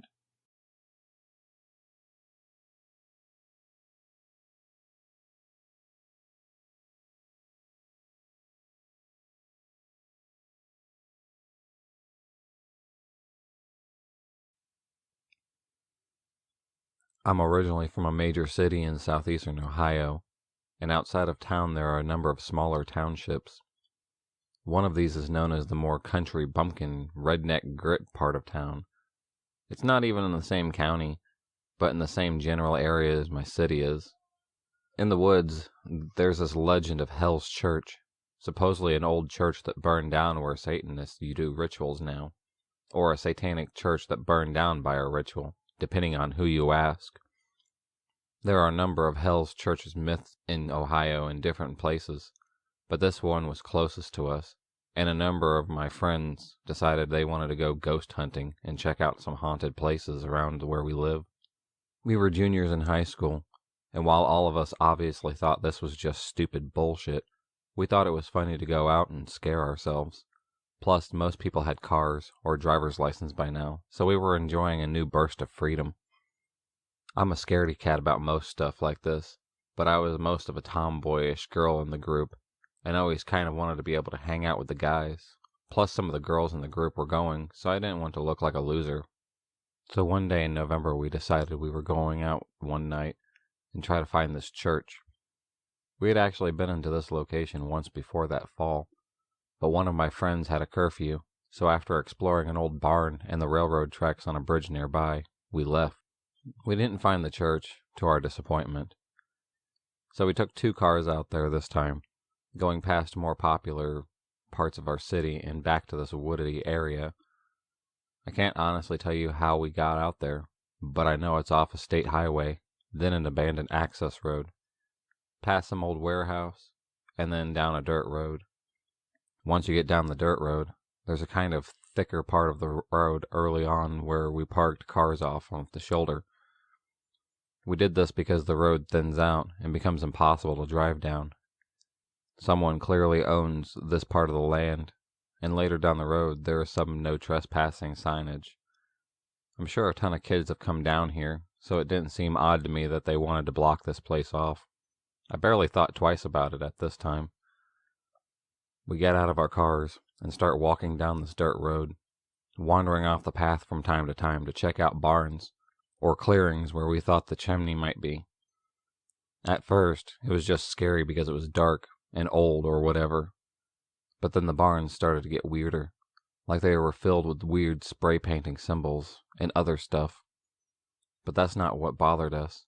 I'm originally from a major city in southeastern Ohio, and outside of town there are a number of smaller townships. One of these is known as the more country bumpkin redneck grit part of town. It's not even in the same county, but in the same general area as my city is. In the woods, there's this legend of Hell's Church, supposedly an old church that burned down where Satanists you do rituals now, or a satanic church that burned down by a ritual, depending on who you ask. There are a number of Hell's Churches myths in Ohio in different places, but this one was closest to us, and a number of my friends decided they wanted to go ghost hunting and check out some haunted places around where we live. We were juniors in high school, and while all of us obviously thought this was just stupid bullshit, we thought it was funny to go out and scare ourselves. Plus, most people had cars or driver's license by now, so we were enjoying a new burst of freedom. I'm a scaredy cat about most stuff like this, but I was most of a tomboyish girl in the group, and always kind of wanted to be able to hang out with the guys. Plus, some of the girls in the group were going, so I didn't want to look like a loser. So one day in November, we decided we were going out one night and try to find this church. We had actually been into this location once before that fall, but one of my friends had a curfew, so after exploring an old barn and the railroad tracks on a bridge nearby, we left. We didn't find the church, to our disappointment. So we took 2 cars out there this time, going past more popular parts of our city and back to this woody area. I can't honestly tell you how we got out there, but I know it's off a state highway, then an abandoned access road, past some old warehouse, and then down a dirt road. Once you get down the dirt road, there's a kind of thicker part of the road early on where we parked cars off the shoulder. We did this because the road thins out and becomes impossible to drive down. Someone clearly owns this part of the land, and later down the road there is some no trespassing signage. I'm sure a ton of kids have come down here, so it didn't seem odd to me that they wanted to block this place off. I barely thought twice about it at this time. We get out of our cars and start walking down this dirt road, wandering off the path from time to check out barns or clearings where we thought the chimney might be. At first, it was just scary because it was dark and old or whatever, but then the barns started to get weirder, like they were filled with weird spray painting symbols and other stuff. But that's not what bothered us,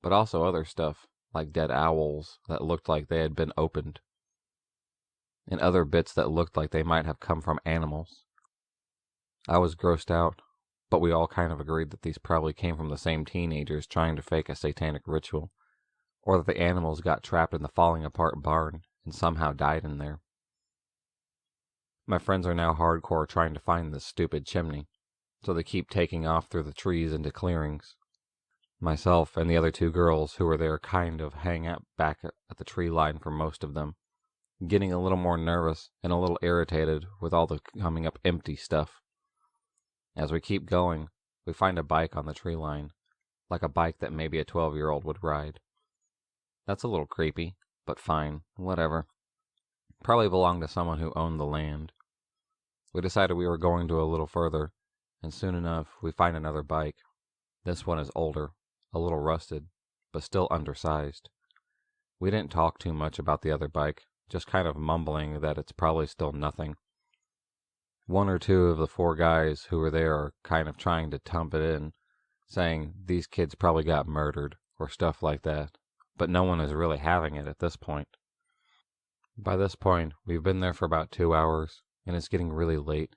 but also other stuff, like dead owls that looked like they had been opened, and other bits that looked like they might have come from animals. I was grossed out, but we all kind of agreed that these probably came from the same teenagers trying to fake a satanic ritual, or that the animals got trapped in the falling apart barn and somehow died in there. My friends are now hardcore trying to find this stupid chimney, so they keep taking off through the trees into clearings. Myself and the other 2 girls who were there kind of hang out back at the tree line for most of them, getting a little more nervous and a little irritated with all the coming up empty stuff. As we keep going, we find a bike on the tree line, like a bike that maybe a 12-year-old would ride. That's a little creepy, but fine, whatever. Probably belonged to someone who owned the land. We decided we were going to a little further, and soon enough we find another bike. This one is older, a little rusted, but still undersized. We didn't talk too much about the other bike, just kind of mumbling that it's probably still nothing. 1 or 2 of the 4 guys who were there are kind of trying to dump it in, saying these kids probably got murdered or stuff like that, but no one is really having it at this point. By this point, we've been there for about 2 hours, and it's getting really late.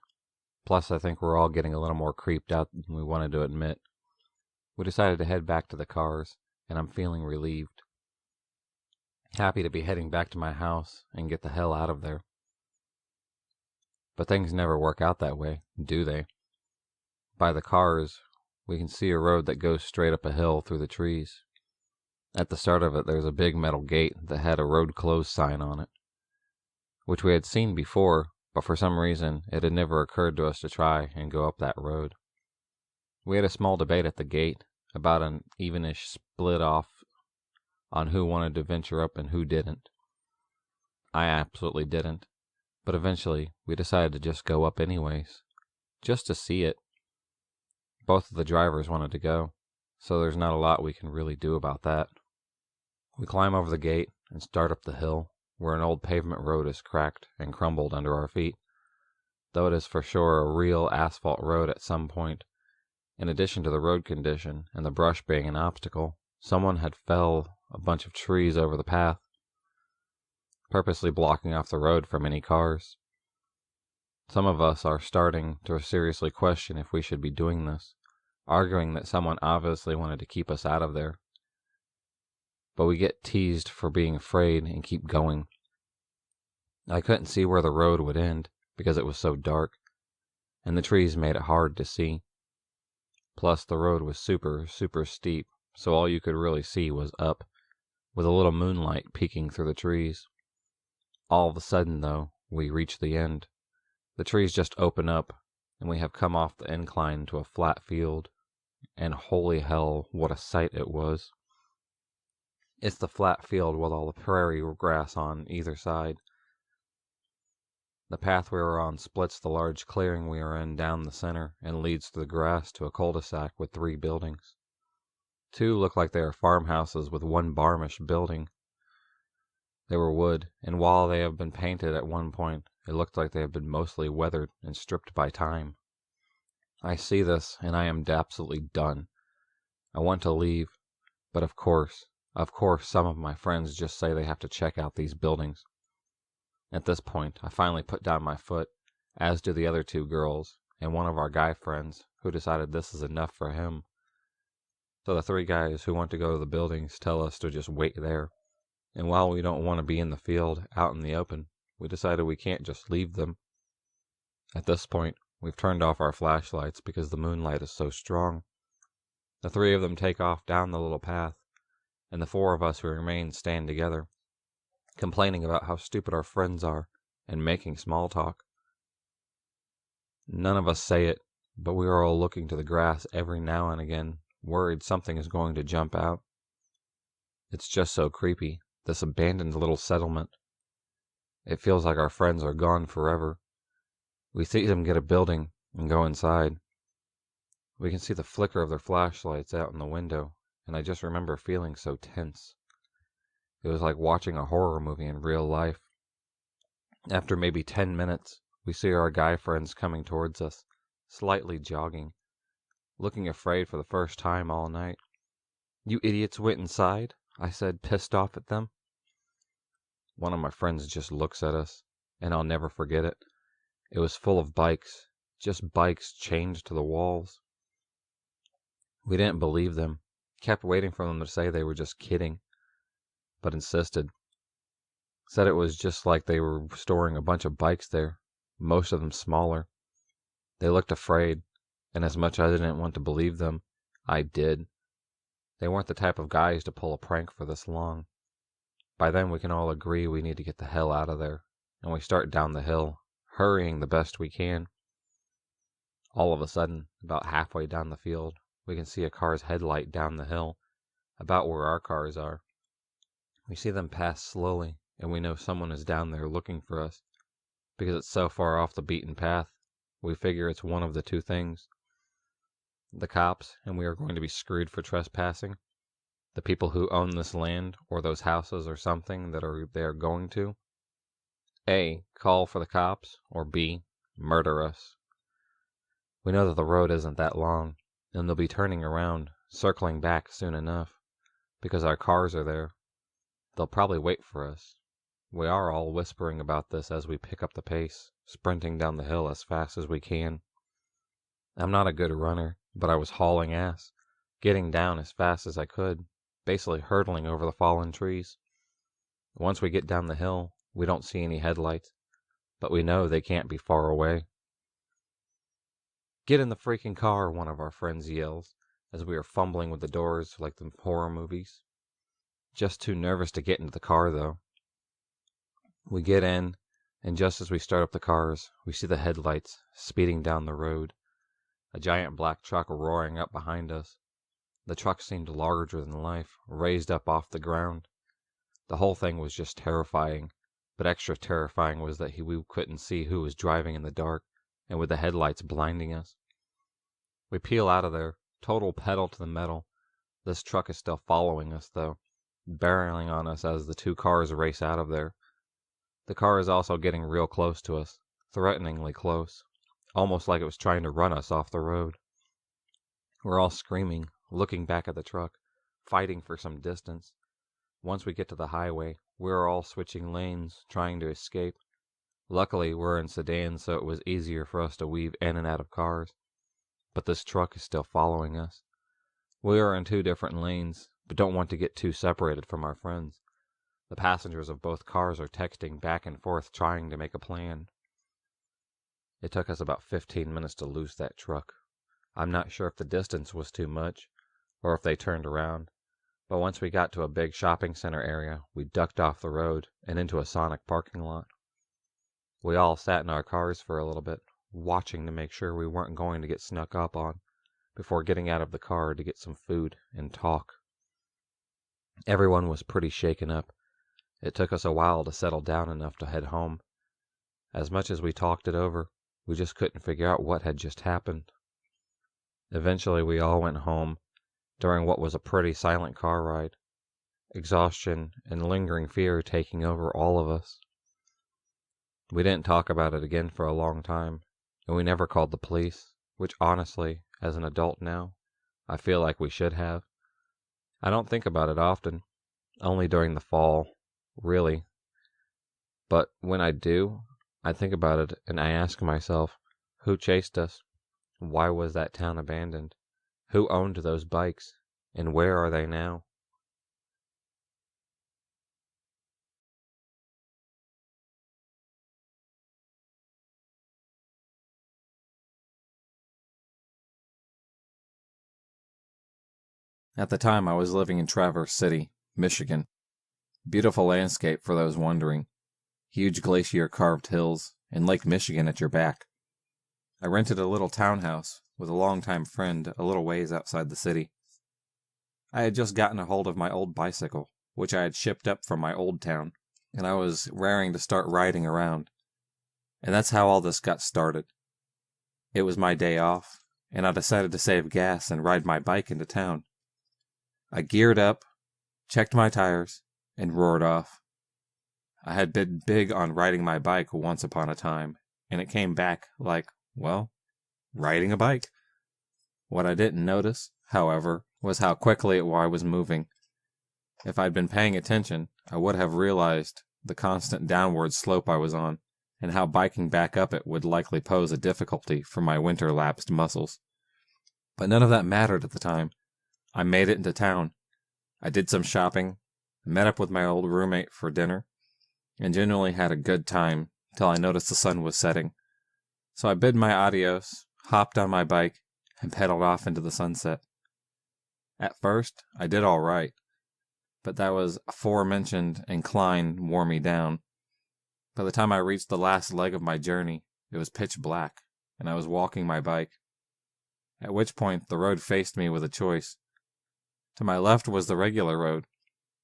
Plus, I think we're all getting a little more creeped out than we wanted to admit. We decided to head back to the cars, and I'm feeling relieved. Happy to be heading back to my house and get the hell out of there. But things never work out that way, do they? By the cars, we can see a road that goes straight up a hill through the trees. At the start of it, there's a big metal gate that had a road closed sign on it, which we had seen before, but for some reason, it had never occurred to us to try and go up that road. We had a small debate at the gate about an evenish split off on who wanted to venture up and who didn't. I absolutely didn't, but eventually we decided to just go up anyways, just to see it. Both of the drivers wanted to go, so there's not a lot we can really do about that. We climb over the gate and start up the hill, where an old pavement road is cracked and crumbled under our feet, though it is for sure a real asphalt road at some point. In addition to the road condition and the brush being an obstacle, someone had felled a bunch of trees over the path. purposely blocking off the road from any cars. Some of us are starting to seriously question if we should be doing this, arguing that someone obviously wanted to keep us out of there. But we get teased for being afraid and keep going. I couldn't see where the road would end because it was so dark, and the trees made it hard to see. Plus, the road was super steep, so all you could really see was up, with a little moonlight peeking through the trees. All of a sudden, though, we reach the end. The trees just open up, and we have come off the incline to a flat field. And holy hell, what a sight it was. It's the flat field with all the prairie grass on either side. The path we were on splits the large clearing we are in down the center and leads through the grass to a cul-de-sac with 3 buildings. 2 look like they are farmhouses with 1 barmish building. They were wood, and while they have been painted at one point, it looked like they have been mostly weathered and stripped by time. I see this, and I am absolutely done. I want to leave, but of course, some of my friends just say they have to check out these buildings. At this point, I finally put down my foot, as do the other 2 girls, and one of our guy friends, who decided this is enough for him. So the 3 guys who want to go to the buildings tell us to just wait there. And while we don't want to be in the field, out in the open, we decided we can't just leave them. At this point, we've turned off our flashlights because the moonlight is so strong. The 3 of them take off down the little path, and the 4 of us who remain stand together, complaining about how stupid our friends are and making small talk. None of us say it, but we are all looking to the grass every now and again, worried something is going to jump out. It's just so creepy, this abandoned little settlement. It feels like our friends are gone forever. We see them get a building and go inside. We can see the flicker of their flashlights out in the window, and I just remember feeling so tense. It was like watching a horror movie in real life. After maybe 10 minutes, we see our guy friends coming towards us, slightly jogging, looking afraid for the first time all night. "You idiots went inside?" I said, pissed off at them. One of my friends just looks at us, and I'll never forget it. It was full of bikes, just bikes chained to the walls. We didn't believe them, kept waiting for them to say they were just kidding, but insisted. Said it was just like they were storing a bunch of bikes there, most of them smaller. They looked afraid, and as much as I didn't want to believe them, I did. They weren't the type of guys to pull a prank for this long. By then we can all agree we need to get the hell out of there, and we start down the hill, hurrying the best we can. All of a sudden, about halfway down the field, we can see a car's headlight down the hill, about where our cars are. We see them pass slowly, and we know someone is down there looking for us. Because it's so far off the beaten path, we figure it's one of the 2 things. The cops, and we are going to be screwed for trespassing. The people who own this land, or those houses or something that they are going to. A, call for the cops, or B, murder us. We know that the road isn't that long, and they'll be turning around, circling back soon enough, because our cars are there. They'll probably wait for us. We are all whispering about this as we pick up the pace, sprinting down the hill as fast as we can. I'm not a good runner, but I was hauling ass, getting down as fast as I could, basically hurtling over the fallen trees. Once we get down the hill, we don't see any headlights, but we know they can't be far away. "Get in the freaking car," one of our friends yells, as we are fumbling with the doors like the horror movies. Just too nervous to get into the car, though. We get in, and just as we start up the cars, we see the headlights speeding down the road. A giant black truck roaring up behind us. The truck seemed larger than life, raised up off the ground. The whole thing was just terrifying, but extra terrifying was that we couldn't see who was driving in the dark, and with the headlights blinding us. We peel out of there, total pedal to the metal. This truck is still following us, though, barreling on us as the 2 cars race out of there. The car is also getting real close to us, threateningly close, almost like it was trying to run us off the road. We're all screaming, looking back at the truck, fighting for some distance. Once we get to the highway, We were all switching lanes, trying to escape. Luckily, we're in sedans, so it was easier for us to weave in and out of cars. But this truck is still following us. We are in 2 different lanes, but don't want to get too separated from our friends. The passengers of both cars are texting back and forth, trying to make a plan. It took us about 15 minutes to lose that truck. I'm not sure if the distance was too much, or if they turned around, but once we got to a big shopping center area, we ducked off the road and into a Sonic parking lot. We all sat in our cars for a little bit, watching to make sure we weren't going to get snuck up on, before getting out of the car to get some food and talk. Everyone was pretty shaken up. It took us a while to settle down enough to head home. As much as we talked it over, we just couldn't figure out what had just happened. Eventually, we all went home, during what was a pretty silent car ride, exhaustion and lingering fear taking over all of us. We didn't talk about it again for a long time, and we never called the police, which honestly, as an adult now, I feel like we should have. I don't think about it often, only during the fall, really. But when I do, I think about it and I ask myself, who chased us? Why was that town abandoned? Who owned those bikes? And where are they now? At the time, I was living in Traverse City, Michigan. Beautiful landscape for those wondering. Huge glacier-carved hills, and Lake Michigan at your back. I rented a little townhouse with a longtime friend a little ways outside the city. I had just gotten a hold of my old bicycle, which I had shipped up from my old town, and I was raring to start riding around. And that's how all this got started. It was my day off, and I decided to save gas and ride my bike into town. I geared up, checked my tires, and roared off. I had been big on riding my bike once upon a time, and it came back like, well, riding a bike. What I didn't notice, however, was how quickly I was moving. If I'd been paying attention, I would have realized the constant downward slope I was on, and how biking back up it would likely pose a difficulty for my winter-lapsed muscles. But none of that mattered at the time. I made it into town. I did some shopping, met up with my old roommate for dinner, and generally had a good time till I noticed the sun was setting. So I bid my adios, hopped on my bike, and pedaled off into the sunset. At first, I did all right, but that was aforementioned incline wore me down. By the time I reached the last leg of my journey, it was pitch black, and I was walking my bike. At which point, the road faced me with a choice. To my left was the regular road,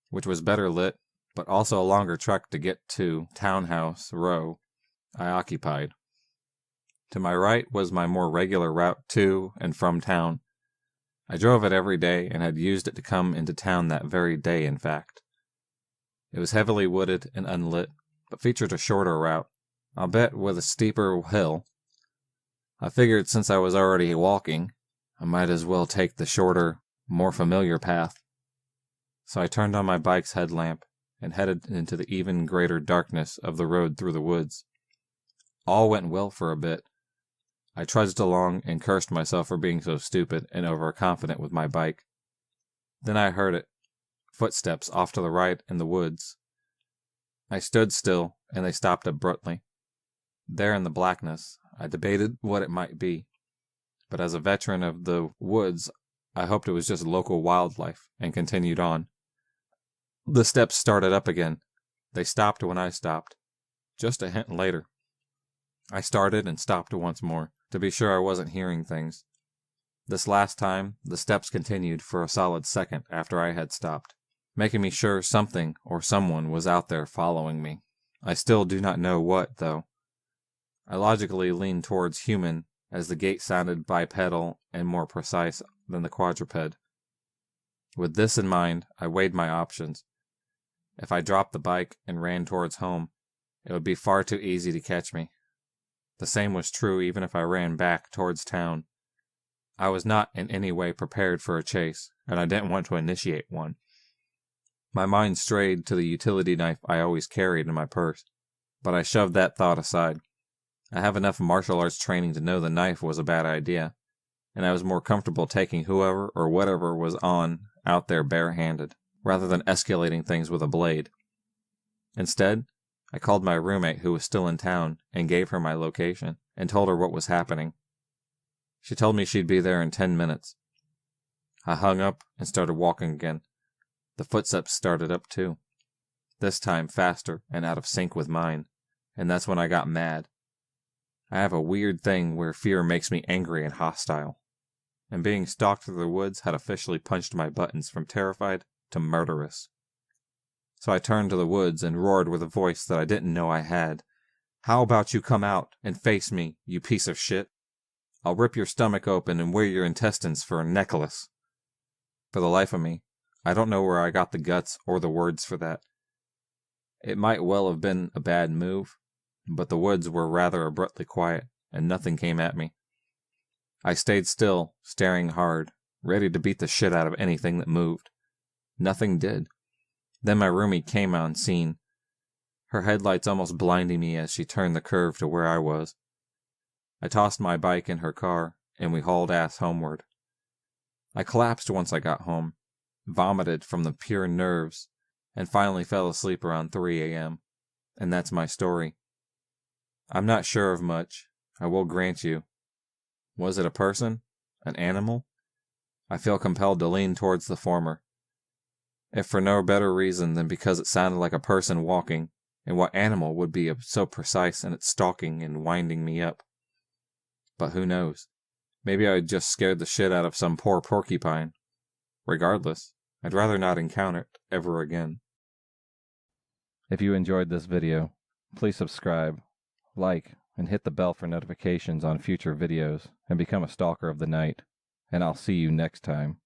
which was better lit, but also a longer trek to get to Townhouse Row I occupied. To my right was my more regular route to and from town. I drove it every day and had used it to come into town that very day, in fact. It was heavily wooded and unlit, but featured a shorter route, albeit with a steeper hill. I figured since I was already walking, I might as well take the shorter, more familiar path. So I turned on my bike's headlamp and headed into the even greater darkness of the road through the woods. All went well for a bit. I trudged along and cursed myself for being so stupid and overconfident with my bike. Then I heard it. Footsteps off to the right in the woods. I stood still, and they stopped abruptly. There in the blackness, I debated what it might be, but as a veteran of the woods, I hoped it was just local wildlife, and continued on. The steps started up again. They stopped when I stopped. Just a hint later. I started and stopped once more, to be sure I wasn't hearing things. This last time, the steps continued for a solid second after I had stopped, making me sure something or someone was out there following me. I still do not know what, though. I logically leaned towards human, as the gait sounded bipedal and more precise than the quadruped. With this in mind, I weighed my options. If I dropped the bike and ran towards home, it would be far too easy to catch me. The same was true even if I ran back towards town. I was not in any way prepared for a chase, and I didn't want to initiate one. My mind strayed to the utility knife I always carried in my purse, but I shoved that thought aside. I have enough martial arts training to know the knife was a bad idea, and I was more comfortable taking whoever or whatever was on out there barehanded, rather than escalating things with a blade. Instead, I called my roommate who was still in town and gave her my location and told her what was happening. She told me she'd be there in 10 minutes. I hung up and started walking again. The footsteps started up too, this time faster and out of sync with mine, and that's when I got mad. I have a weird thing where fear makes me angry and hostile, and being stalked through the woods had officially punched my buttons from terrified to murderous. So I turned to the woods and roared with a voice that I didn't know I had. "How about you come out and face me, you piece of shit? I'll rip your stomach open and wear your intestines for a necklace." For the life of me, I don't know where I got the guts or the words for that. It might well have been a bad move, but the woods were rather abruptly quiet, and nothing came at me. I stayed still, staring hard, ready to beat the shit out of anything that moved. Nothing did. Then my roomie came on scene, her headlights almost blinding me as she turned the curve to where I was. I tossed my bike in her car, and we hauled ass homeward. I collapsed once I got home, vomited from the pure nerves, and finally fell asleep around 3 a.m. And that's my story. I'm not sure of much, I will grant you. Was it a person? An animal? I feel compelled to lean towards the former, if for no better reason than because it sounded like a person walking, and what animal would be so precise in its stalking and winding me up? But who knows? Maybe I just scared the shit out of some poor porcupine. Regardless, I'd rather not encounter it ever again. If you enjoyed this video, please subscribe, like, and hit the bell for notifications on future videos, and become a stalker of the night. And I'll see you next time.